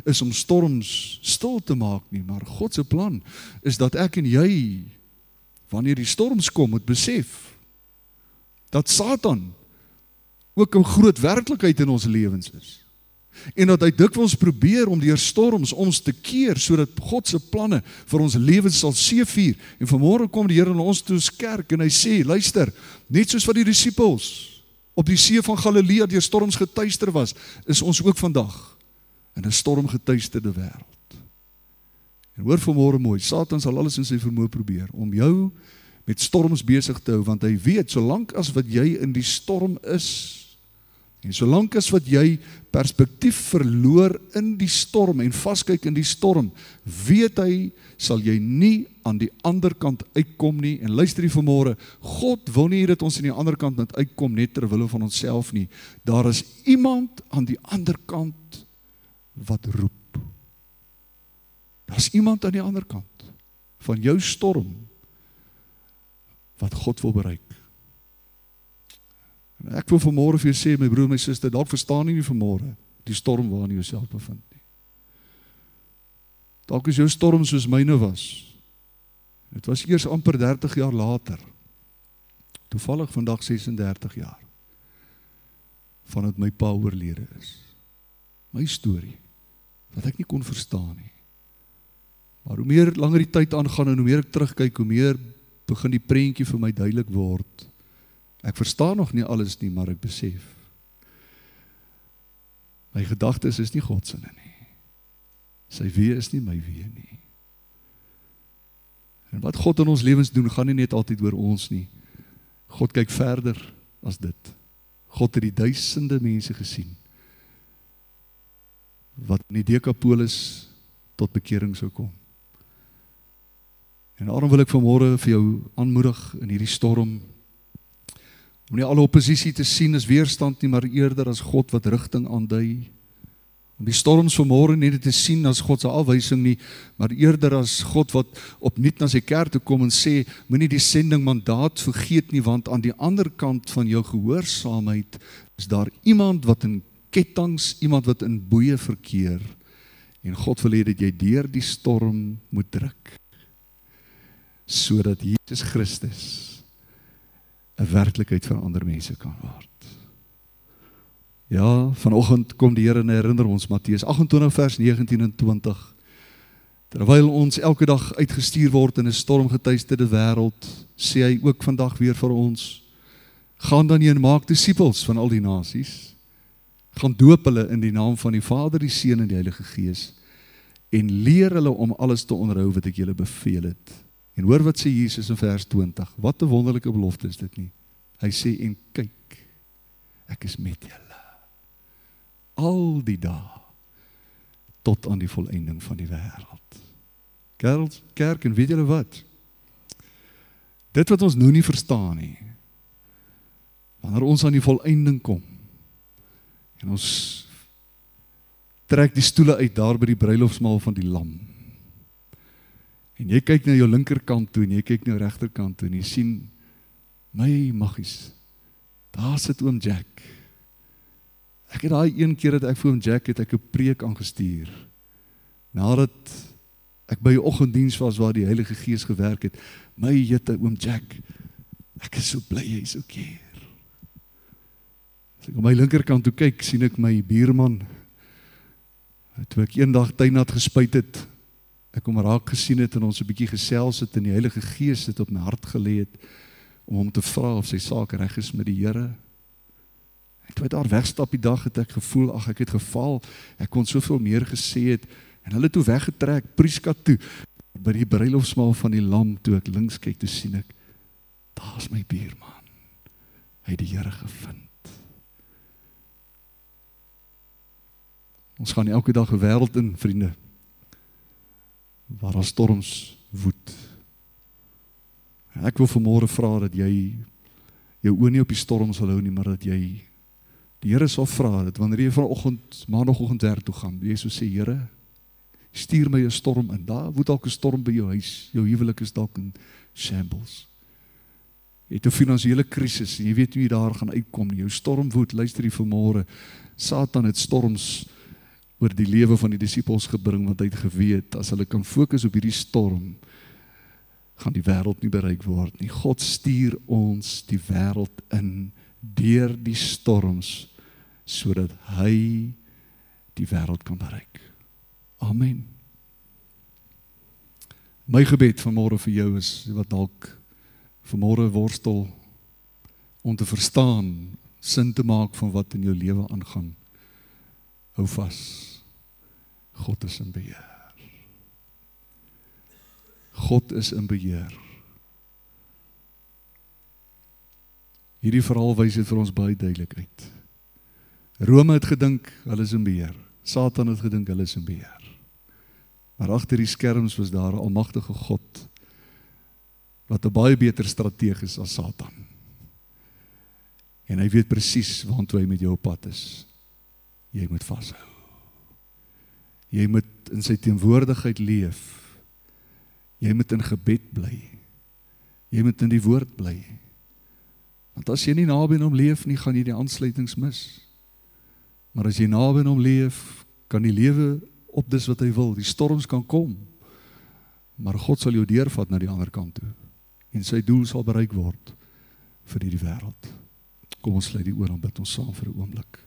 is om storms stil te maak nie, maar God se plan is dat ek en jy, wanneer die storms kom, moet besef, dat Satan ook 'n groot werklikheid in ons lewens is. En dat hy dikwels probeer om deur storms ons te keer, sodat God se planne vir ons lewens sal seëvier. En vanmôre kom die Here na ons toe as kerk en hy sê, luister, net soos wat die disippels op die see van Galilea deur storms getuister was, is ons ook vandag in 'n stormgetuisterde wêreld. En hoor vanmôre mooi, Satan sal alles in sy vermoë probeer om jou met storms besig te hou, want hy weet, solank as wat jy in die storm is, en solank as wat jy perspektief verloor in die storm en vaskyk in die storm, weet hy, sal jy nie aan die ander kant uitkom nie. En luister hier vanmôre, God wil nie dat ons aan die ander kant moet uitkom net ter wille van onsself nie. Daar is iemand aan die ander kant wat roep. Daar is iemand aan die ander kant van jou storm wat God wil bereik. En ek wil vanmôre vir jou sê, my broer en my suster, dalk verstaan jy nie vanmôre die storm waarin jy jouself bevind nie. Dalk is jou storm soos myne was. Dit was eers amper 30 jaar later, toevallig vandag 36 jaar, vandat my pa oorlede is. My storie, wat ek nie kon verstaan nie. Maar hoe meer langer die tyd aangaan en hoe meer ek terugkyk, hoe meer begin die prentjie vir my duidelik word. Ek verstaan nog nie alles nie, maar ek besef. My gedagtes is nie God se nie. Sy weë is nie my weë nie. En wat God in ons lewens doen, gaan nie net altyd oor ons nie. God kyk verder as dit. God het die duisende mense gesien, wat in die Dekapolis tot bekering sou kom. En daarom wil ek vanmôre vir jou aanmoedig in hierdie storm, om nie alle oppositie te sien as weerstand nie, maar eerder as God wat rigting aandui. Om die storms vanmôre nie te sien as God se afwysing nie, maar eerder as God wat opnuut na sy kerk toe kom en sê, moenie die sendingmandaat vergeet nie, want aan die ander kant van jou gehoorsaamheid is daar iemand wat in kettinge, iemand wat in boeye verkeer, en God wil hê dat jy deur die storm moet druk, sodat Jesus Christus 'n werklikheid vir ander mense kan word. Ja, vanoggend kom die Here en herinner ons, Matteus 28 vers 19 en 20. Terwyl ons elke dag uitgestuur word in 'n stormgetuisterde wêreld, sê hy ook vandag weer vir ons, gaan dan heen en maak disippels van al die nasies, gaan doop hulle in die naam van die Vader, die Seun en die Heilige Gees, en leer hulle om alles te onderhou wat ek julle beveel het. En hoor wat sê Jesus in vers 20, wat 'n wonderlike belofte is dit nie. Hy sê, en kyk, ek is met julle al die dae tot aan die volëinding van die wêreld. Kerk, en weet julle wat? Dit wat ons nou nie verstaan nie, wanneer ons aan die volëinding kom, en ons trek die stoele uit daar by die bruilofsmaal van die Lam, en jy kyk na jou linkerkant toe, en jy kyk na jou regterkant toe, en jy sien, my maggies, daar sit oom Jack. Ek het daai een keer dat ek vir oom Jack het ek 'n preek aangestuur, nadat ek by 'n oggenddiens was waar die Heilige Gees gewerk het. My jette oom Jack, ek is so bly hy's okay. As ek op my linkerkant toe kyk, sien ek my buurman, toe ek eendag tuinat gespuit het, ek hom raak gesien het en ons 'n bietjie gesels het en die Heilige Gees het op my hart gelê het om hom te vra of sy saak reg is met die Here. En toe hy daar wegstap die dag, het ek gevoel, ag ek het gefaal, ek kon soveel meer gesê het, en hulle toe weggetrek, Prieska toe, by die bruilofsmaal van die Lam, toe ek links kyk, toe sien ek, daar's my buurman, hy het die Here gevind. Ons gaan elke dag 'n wêreld in, vriende, waar daar storms woed. En ek wil vanmôre vra dat jy jou oë nie op die storm sal hou nie, maar dat jy die Here sal vra, dat wanneer jy vanoggend, maandagoggend werk toe gaan, jy sou sê, Here, stuur my 'n storm in, daar woed dalk 'n storm by jou huis, jou huwelik is dalk in shambles. Jy het 'n finansiële krisis, en jy weet nie hoe jy daar gaan uitkom nie, jou storm woed, luister jy vanmôre, Satan het storms oor die lewe van die disippels gebring, want hy het geweet, as hulle kan fokus op hierdie storm, gaan die wêreld nie bereik word nie. God stuur ons die wêreld in deur die storms, sodat hy die wêreld kan bereik. Amen. My gebed vanmôre vir jou is, wat dalk vanmôre worstel om te verstaan, sin te maak van wat in jou lewe aangaan. Hou vas. God is in beheer. God is in beheer. Hierdie verhaal wys dit vir ons baie duidelik uit. Rome het gedink, hulle is in beheer. Satan het gedink, hulle is in beheer. Maar agter die skerms was daar 'n almagtige God, wat 'n baie beter strateeg is as Satan. En hy weet presies waartoe hy met jou op pad is. Jy moet vashou. Jy moet in sy teenwoordigheid leef. Jy moet in gebed bly. Jy moet in die woord bly. Want as jy nie naby aan hom leef nie, gaan jy die aansluitings mis. Maar as jy naby aan hom leef, kan die lewe op dis wat hy wil. Die storms kan kom. Maar God sal jou deurvat na die ander kant toe. En sy doel sal bereik word vir hierdie wêreld. Kom ons sluit die oor en bid ons saam vir 'n oomblik.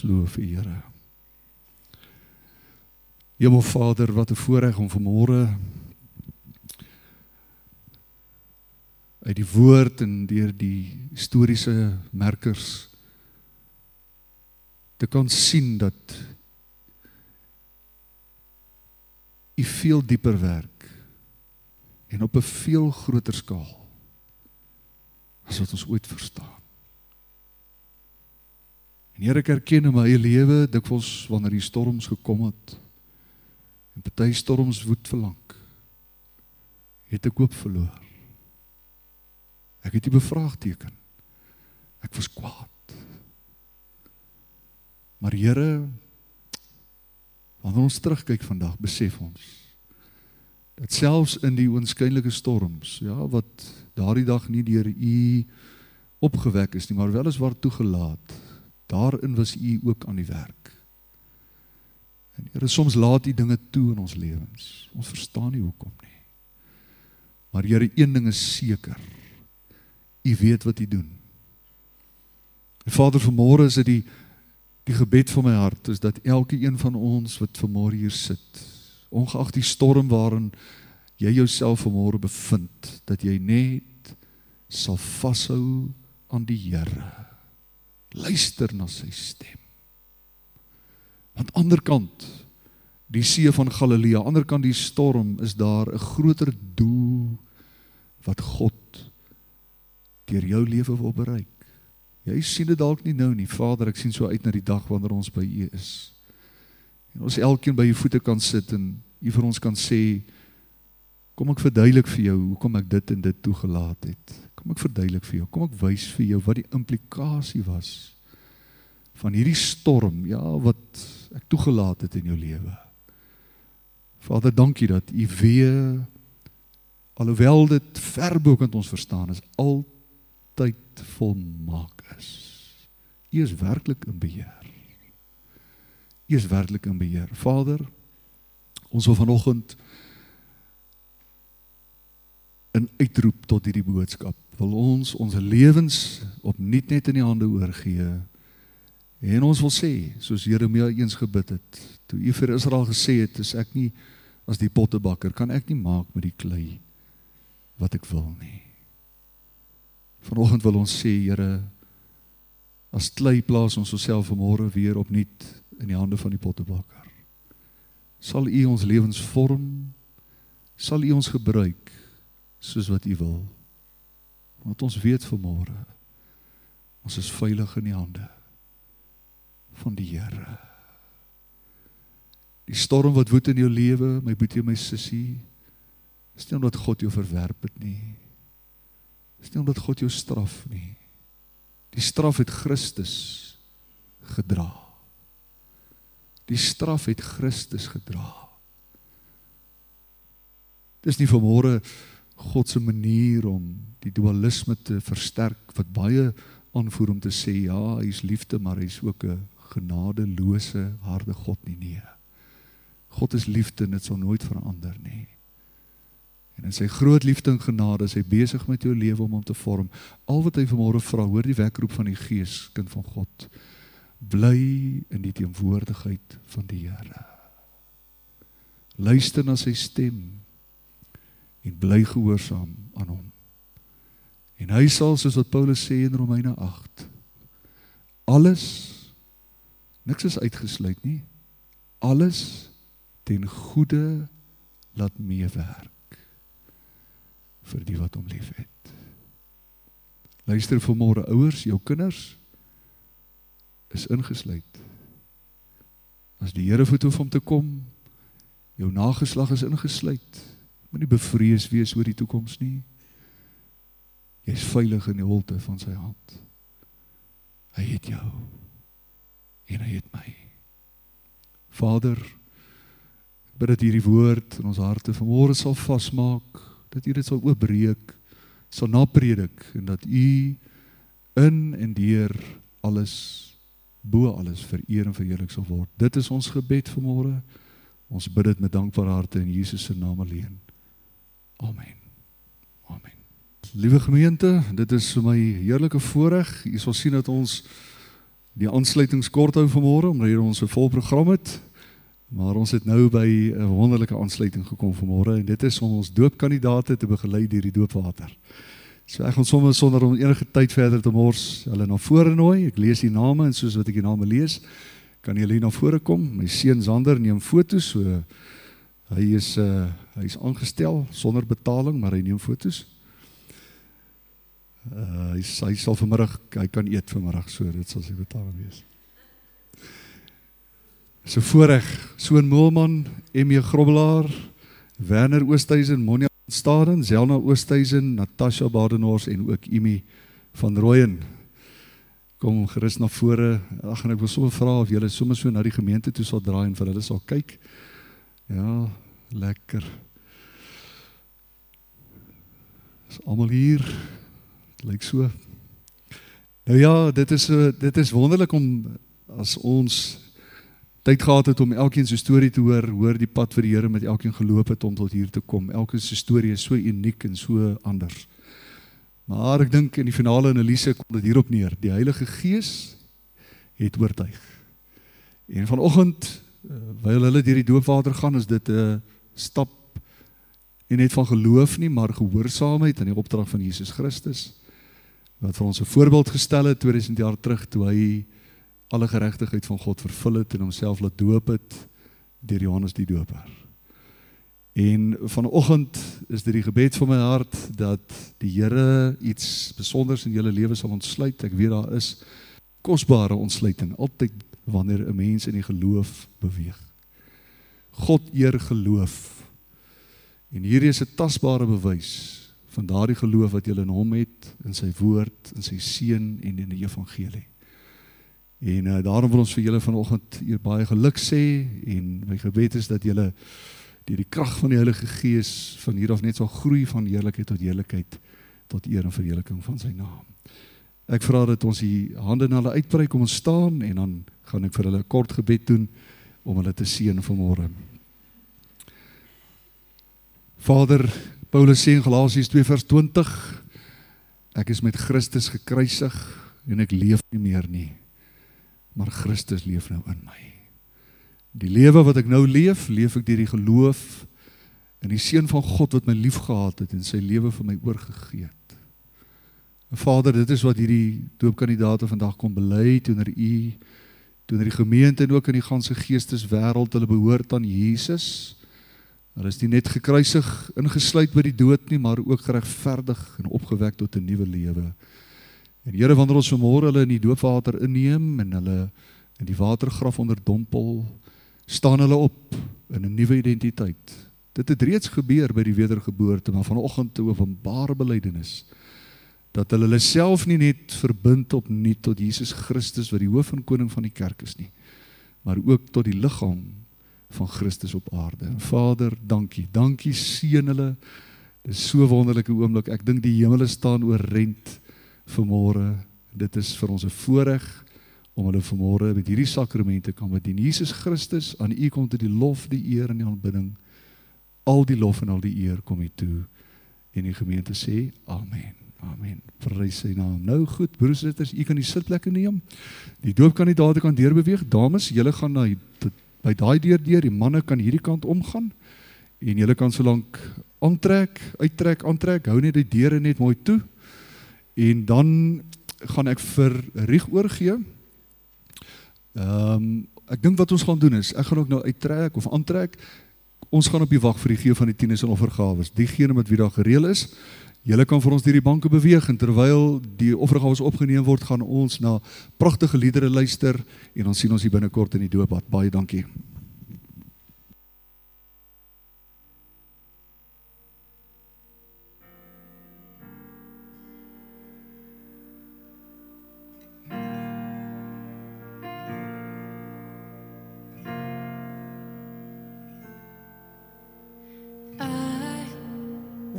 Loof vir Here. Hemelvader, wat 'n voorreg om vanmôre uit die woord en deur die historiese merkers te kan sien dat U veel dieper werk en op 'n veel groter skaal as wat ons ooit verstaan. En Here, ek erken in my eie lewe dikwels wanneer die storms gekom het en party storms woed vir lank, het ek hoop verloor. Ek het U bevraagteken. Ek was kwaad. Maar Here, wanneer ons terugkyk vandag, besef ons dat selfs in die oënskynlike storms, ja, wat daardie dag nie deur U opgewek is nie, maar weliswaar toegelaat, daarin was U ook aan die werk. En Here, soms laat U dinge toe in ons lewens. Ons verstaan nie hoekom nie. Maar Here, een ding is seker. U weet wat U doen. En Vader, vanmôre is dit die gebed van my hart, is dat elke een van ons wat vanmôre hier sit, ongeag die storm waarin jy jouself vanmôre bevind, dat jy net sal vashou aan die Here. Luister na sy stem. Want anderkant die see van Galilea, anderkant die storm, is daar 'n groter doel wat God deur jou lewe wil bereik. Jy sien dit dalk nie nou nie. Vader, ek sien so uit na die dag wanneer ons by U is. En ons elkeen by U voete kan sit en U vir ons kan sê, kom ek verduidelik vir jou hoekom ek dit en dit toegelaat het. Kom ek verduidelik vir jou, kom ek wys vir jou wat die implikasie was van hierdie storm, ja, wat ek toegelaat het in jou lewe. Vader, dankie dat U weer, alhoewel dit ver bo kan ons verstaan, is altyd volmaak is. U is werklik in beheer. U is werklik in beheer. Vader, ons wil vanoggend in uitroep tot hierdie boodskap, wil ons lewens opnuut net in die hande oorgee, en ons wil sê, soos Jeremia eens gebid het, toe U vir Israel gesê het, is ek nie as die pottebakker, kan ek nie maak met die klei wat ek wil nie. Vanoggend wil ons sê, Here, as klei plaas ons onsself vanmôre weer opnuut in die hande van die pottebakker. Sal U ons lewens vorm, sal U ons gebruik soos wat U wil. Want ons weet vanmôre, ons is veilig in die hande van die Here. Die storm wat woed in jou lewe, my boetie en my sussie, is nie omdat God jou verwerp het nie. Is nie omdat God jou straf nie. Die straf het Christus gedra. Die straf het Christus gedra. Dit is nie vanmôre God se manier om die dualisme te versterk, wat baie aanvoer om te sê, ja, hy is liefde, maar hy is ook 'n genadelose, harde God nie. Nee. God is liefde en dit sal nooit verander nie. En in sy groot liefde en genade is hy besig met jou lewe om hom te vorm. Al wat hy vanmôre vra, hoor die wekroep van die Gees, kind van God. Bly in die teenwoordigheid van die Here. Luister na sy stem en bly gehoorsaam aan hom. En hy sal, soos wat Paulus sê in Romeine 8, alles, niks is uitgesluit nie, alles ten goeie laat meewerk vir die wat hom lief het. Luister vanmôre ouers, jou kinders is ingesluit. As die Here voet hoef om te kom, jou nageslag is ingesluit. Moenie bevrees wees oor die toekoms nie. Jy is veilig in die holte van sy hand. Hy het jou en hy het my. Vader, ek bid dat hierdie woord in ons harte vanmôre sal vasmaak, dat U dit sal oopbreek, sal napredik en dat U in en deur alles, bo alles vereer en verheerlik sal word. Dit is ons gebed vanmôre. Ons bid dit met dankbare harte in Jesus se naam alleen. Amen. Amen. Liewe gemeente, dit is vir my heerlike voorreg. U sal sien dat ons die aansluitings kort hou vanmôre, omdat ons 'n vol program het. Maar ons het nou by 'n wonderlike aansluiting gekom vanmôre en dit is om ons doopkandidate te begelei deur die doopwater. So ek gaan sommer sonder om enige tyd verder te mors, hulle na vore nooi. Ek lees die name en soos wat ek die name lees, kan julle hier na vore kom. My seun Zander neem foto's, so hy is aangestel sonder betaling, maar hy neem foto's. Hy sal vanmiddag, hy kan eet vanmiddag, so dit sal sy betaling wees. So voorreg, Soon Moelman, M.J. Grobbelaar, Werner Oosthuizen, Monja Staden, Zelna Oosthuizen, Natasha Badenhorst en ook Imi van Rooyen. Kom gerus na vore. Ag, en ek wil sommer vra of julle sommer so na die gemeente toe sal draai en vir hulle sal kyk. Ja, lekker. Is almal hier? Het lyk so. Nou ja, dit is wonderlik om as ons tyd gehad het om elkeen se storie te hoor die pad vir die Here met elkeen geloop het om tot hier te kom. Elkeen se storie is so uniek en so anders. Maar ek dink in die finale analise kom dit hierop neer. Die Heilige Gees het oortuig. En vanoggend, terwyl hulle deur die doopwater gaan, is dit 'n stap nie net van geloof nie, maar gehoorsaamheid aan die opdrag van Jesus Christus, wat vir ons 'n voorbeeld gestel het 2000 jaar terug, toe hy alle geregtigheid van God vervul het en homself laat doop het deur Johannes die Doper. En vanoggend is dit die gebed van my hart dat die Here iets besonders in julle lewe sal ontsluit. Ek weet daar is kosbare ontsluiting altyd wanneer 'n mens in die geloof beweeg. God eer geloof. En hierdie is 'n tasbare bewys van daardie geloof wat julle in hom het, in sy woord, in sy seun en in die evangelie. En daarom wil ons vir julle vanoggend hier baie geluk sê en my gebed is dat julle deur die krag van die Heilige Gees van hier af net sal groei van heerlikheid tot heerlikheid tot eer en verheerliking van sy naam. Ek vra dat ons die hande na hulle uitbrei, kom ons staan en dan gaan ek vir hulle 'n kort gebed doen om hulle te seën vanmôre. Vader, Paulus sê in Galasiërs 2:20, ek is met Christus gekruisig en ek leef nie meer nie, maar Christus leef nou in my. Die lewe wat ek nou leef ek deur die geloof in die Seun van God wat my lief gehad het en sy lewe vir my oorgegee het. En Vader, dit is wat hierdie doopkandidate vandag kom bely teenoor U, teenoor die gemeente en ook in die ganse geesteswêreld. Hulle behoort aan Jesus. Hulle is nie net gekruisig, ingesluit by die dood nie, maar ook geregverdig en opgewek tot 'n nuwe lewe. En Here, wanneer ons vanmôre hulle in die doopwater inneem en hulle in die watergraf onderdompel, staan hulle op in 'n nuwe identiteit. Dit het reeds gebeur by die wedergeboorte, maar vanoggend 'n openbare belydenis dat hulle self nie net verbind opnuut tot Jesus Christus wat die hoof en koning van die kerk is nie, maar ook tot die liggaam van Christus op aarde. En Vader, dankie, seën hulle. Dit is so 'n wonderlike oomblik. Ek dink die hemele staan oorrent vanmôre. Dit is vir ons 'n voorreg om hulle vanmôre met hierdie sakramente kan bedien. Jesus Christus, aan U kom dit die lof, die eer en die aanbidding, al die lof en al die eer kom U toe. En die gemeente sê, amen. Amen. Prys sy naam. Nou goed, broers en susters, U kan die sitplekke neem. Die doopkandidate kan deurbeweeg. Dames, julle gaan by daai deur, die manne kan hierdie kant omgaan. En julle kan solank aantrek, uittrek, aantrek, hou net die deure net mooi toe. En dan gaan ek vir Rieg oorgee. Ek dink wat ons gaan doen is, ek gaan ook nou uittrek of aantrek. Ons gaan op die wag vir die gee van die tiendes en offergawes. Diegene met wie daar gereël is, julle kan vir ons deur die banke beweeg en terwyl die offergawes opgeneem word, gaan ons na pragtige liedere luister en dan sien ons hier binnekort in die doopbad. Baie dankie.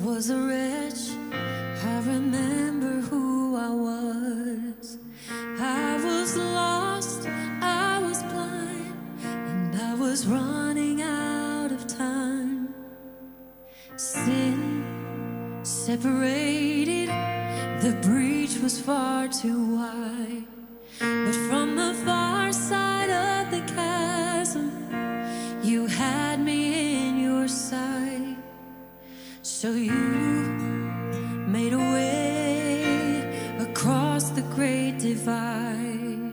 Was a wretch, I remember who I was. I was lost, I was blind, and I was running out of time. Sin separated, the breach was far too wide. But from the far side of the chasm, you had me in your sight. So you made a way across the great divide,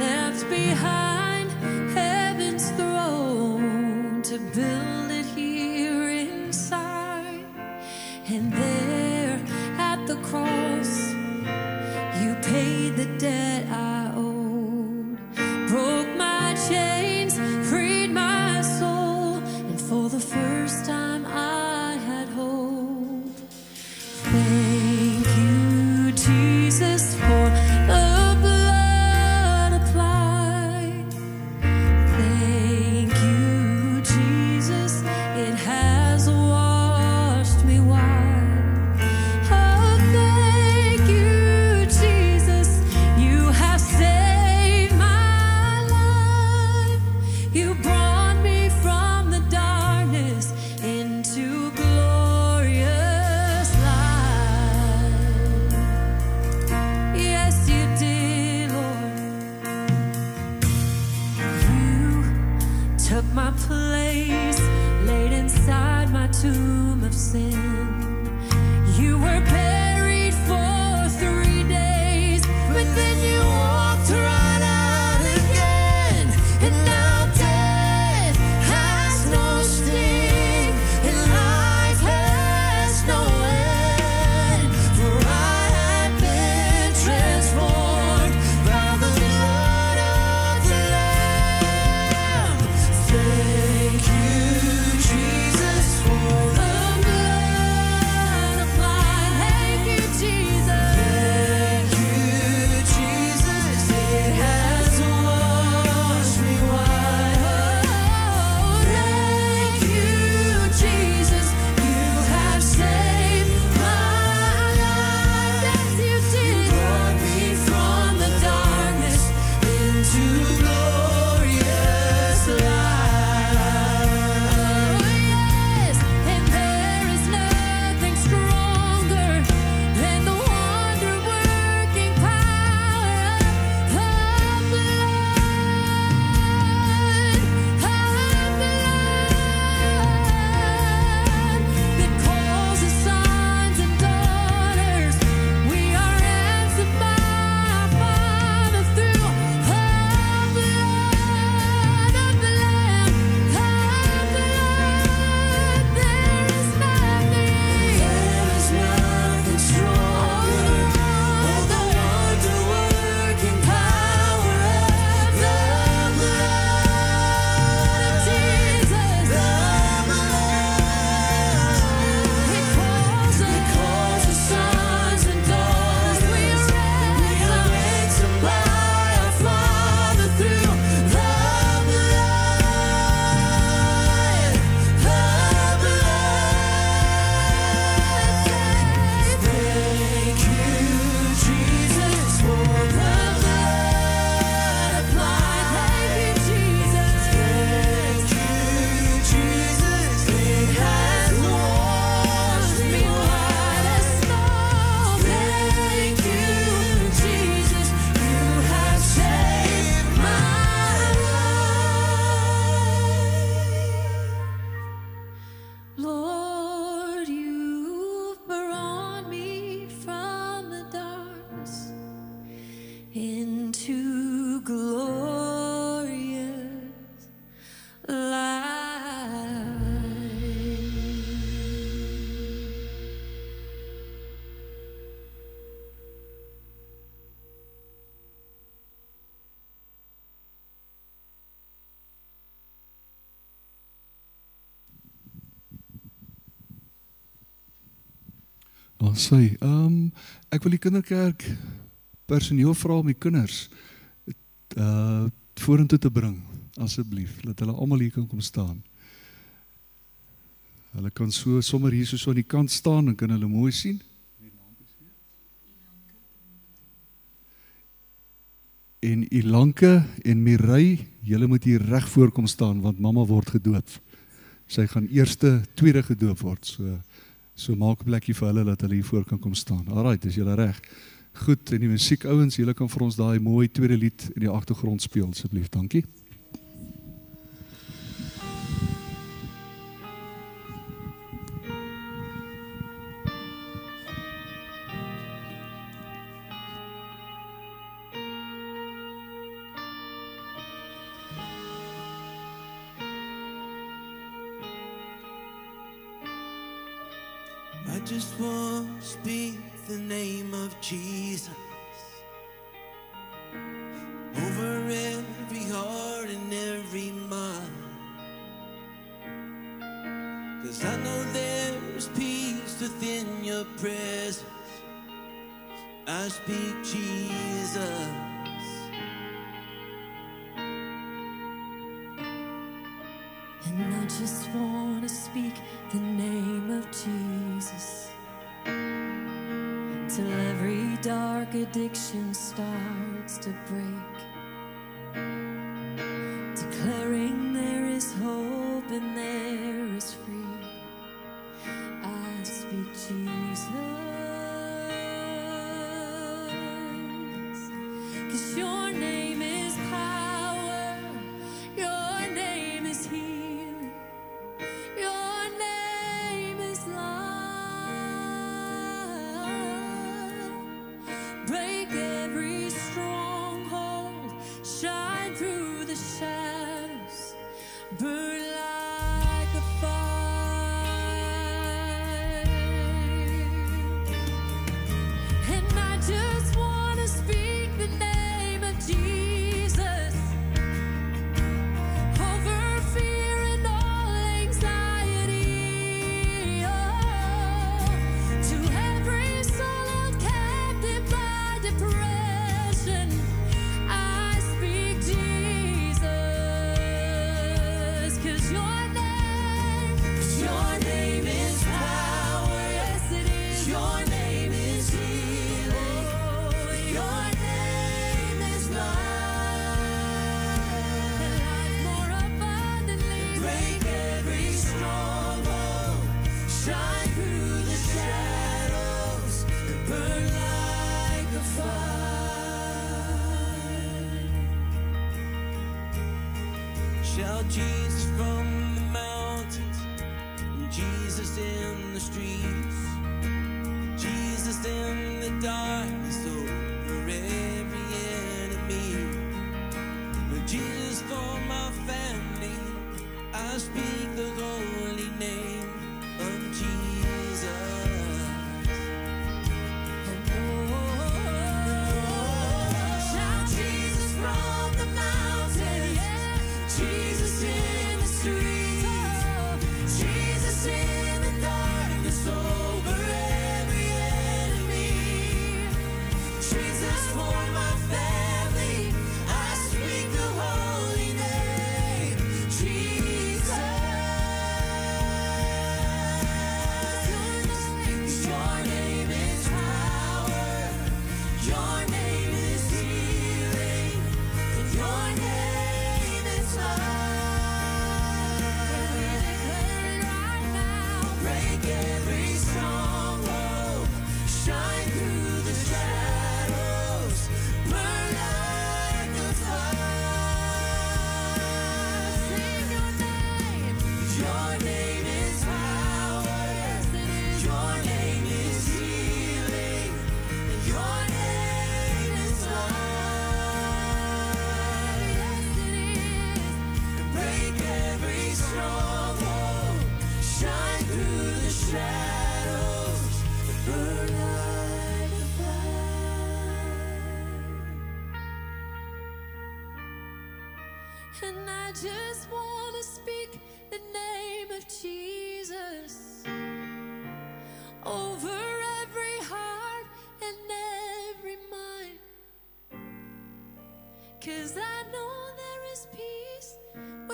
left behind heaven's throne to build it here inside. And there at the cross, you paid the debt I owed, broke my chains, freed my soul, and for the first time I had hope. Thank you, Jesus, for the blood applied. Thank you, Jesus, it has washed me white. Oh, thank you, Jesus, you have saved my life. You brought me from the darkness Sy, ek wil die kinderkerk personeel vra om die kinders vorentoe te bring, asseblief, dat hulle almal hier kan kom staan. Hulle kan sommer hier so aan die kant staan en kan hulle mooi sien. En Ilanke en Mireille, julle moet hier reg voorkom staan, want mamma word gedoop. Sy gaan tweede gedoop word, so maak 'n plekkie vir hulle, dat hulle hier voor kan kom staan. Alright, is julle reg? Goed, en die musiek ouens, julle kan vir ons daai mooi tweede lied in die agtergrond speel, asseblief, dankie. I just want to speak the name of Jesus over every heart and every mind, 'cause I know there is peace within your presence. I speak Jesus. And I just want to speak the name of Jesus till every dark addiction starts to break, declaring there is hope and there is free. I speak Jesus, 'cause your name is power, your name is healing, your name is love. Break every stronghold, shine through the shadows, burn like a fire. And I just want to speak the name of Jesus over fear and all anxiety. Oh, to every soul held captive by depression, I speak Jesus, 'cause your name is power. Yes, it is. Your name is healing. Your name is life. And life more abundantly. Break every stronghold, shine through the shadows, burn like a fire. Shout Jesus from the mountains, Jesus in the streets, Jesus in the darkness over every enemy. Jesus for my family, I speak the holy name of Jesus. Shout Jesus from the mountain, yeah. Jesus in the streets, Jesus in the darkness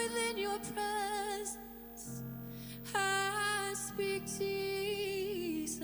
within your presence. I speak Jesus.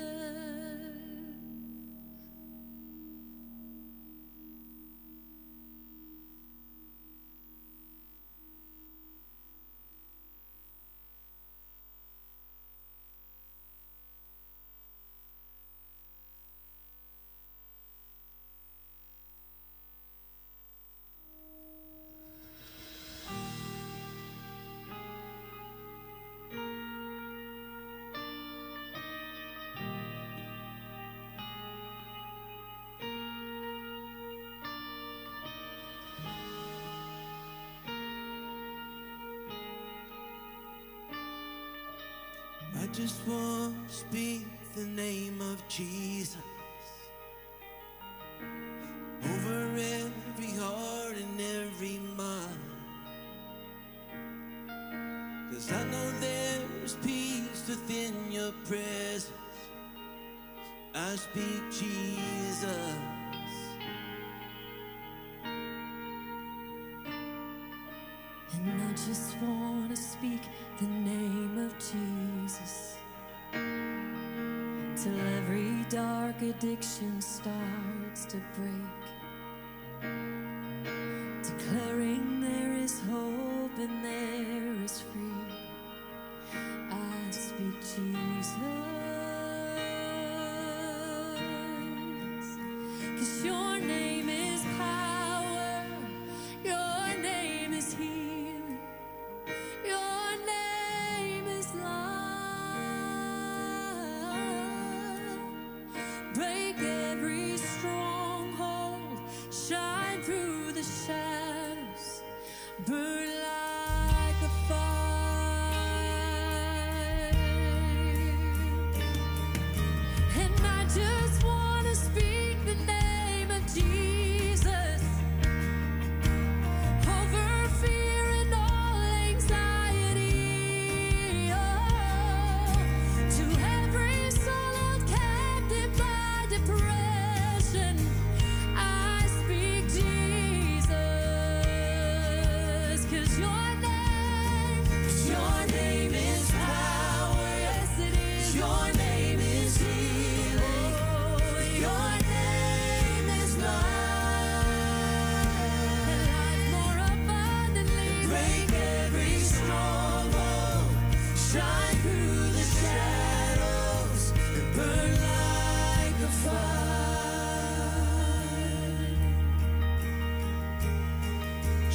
I just want to speak the name of Jesus over every heart and every mind. 'Cause I know there's peace within your presence. I speak Jesus. And I just want to speak the name of Jesus till every dark addiction starts to break, declaring there is hope and there is free. I speak Jesus, 'cause your name is power, your name is healing, your name is love. Break every stronghold, shine through the shadows, burn like a fire. And I just want to speak the name of Jesus over fear and all anxiety. Oh, to every soul held captive by depression, I speak Jesus. 'Cause your name is power. Yes, it is. Your name is healing. Your name is love. And life more abundantly. Break every stronghold, shine through the shadows, and burn like a fire.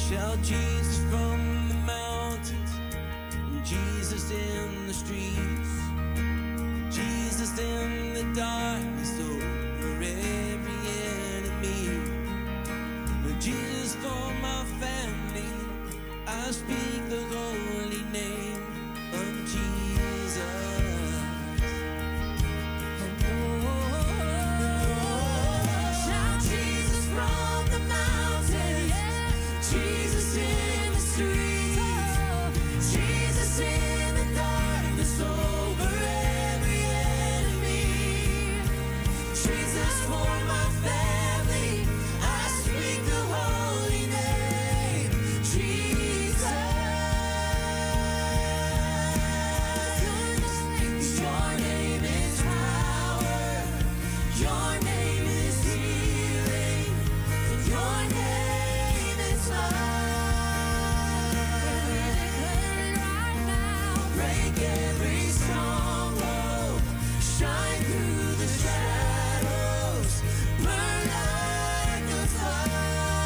Shout Jesus from the mountains, and Jesus in the streets, Jesus in the darkness over every enemy. Jesus for my family, I speak the holy name of Jesus. Shout Jesus from the mountain, Jesus in the streets, Jesus in the darkness over every enemy. Jesus for my family, I speak the holy name, Jesus. Your name is power, your name is healing, and your name is love. We declare it right now. Break every stronghold, shine through the shadows, burn like a fire.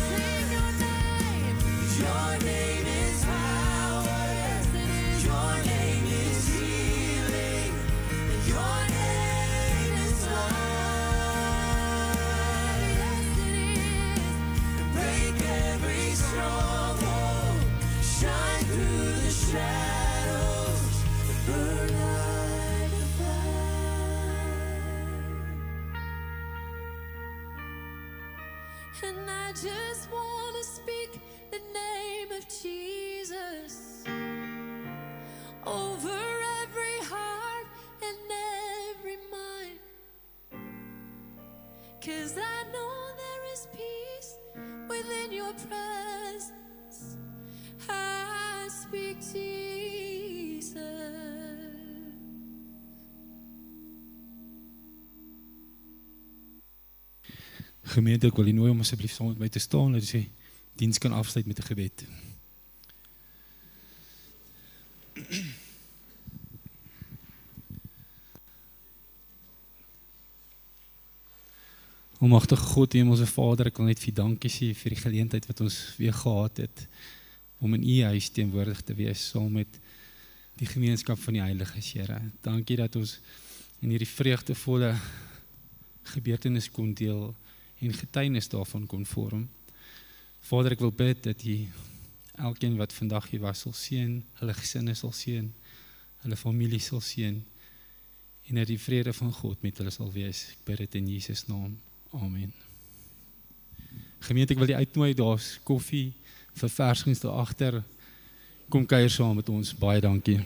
Sing your name. Your name is power. Yes, it is. Your name is healing. Your name is love. Yes, it is. Break every stronghold, shine through the shadows, burn like a fire. And I just want to speak the name of Jesus over every heart and every mind. 'Cause I know there is peace within your presence. Gemeente, ek wil u nooi om asseblief saam met my te staan, dat jy diens kan afsluit met 'n gebed. Almagtige God, Hemelse Vader, ek wil net vir u dankie sê vir die geleentheid wat ons weer gehad het om in u huis teenwoordig te wees saam met die gemeenskap van die Heiliges, Here. Dankie dat ons in hierdie vreugdevolle gebeurtenis kon deel en getuienis daarvan kon vorm. Vader, ek wil bid dat u elkeen wat vandag hier was sal seën, hulle gesinne sal seën, hulle familie sal seën en dat die vrede van God met hulle sal wees. Ek bid dit in Jesus naam. Amen. Gemeente, ek wil die uitnooi, daar's koffie, ververskings daar agter. Kom kuier saam met ons. Baie dankie.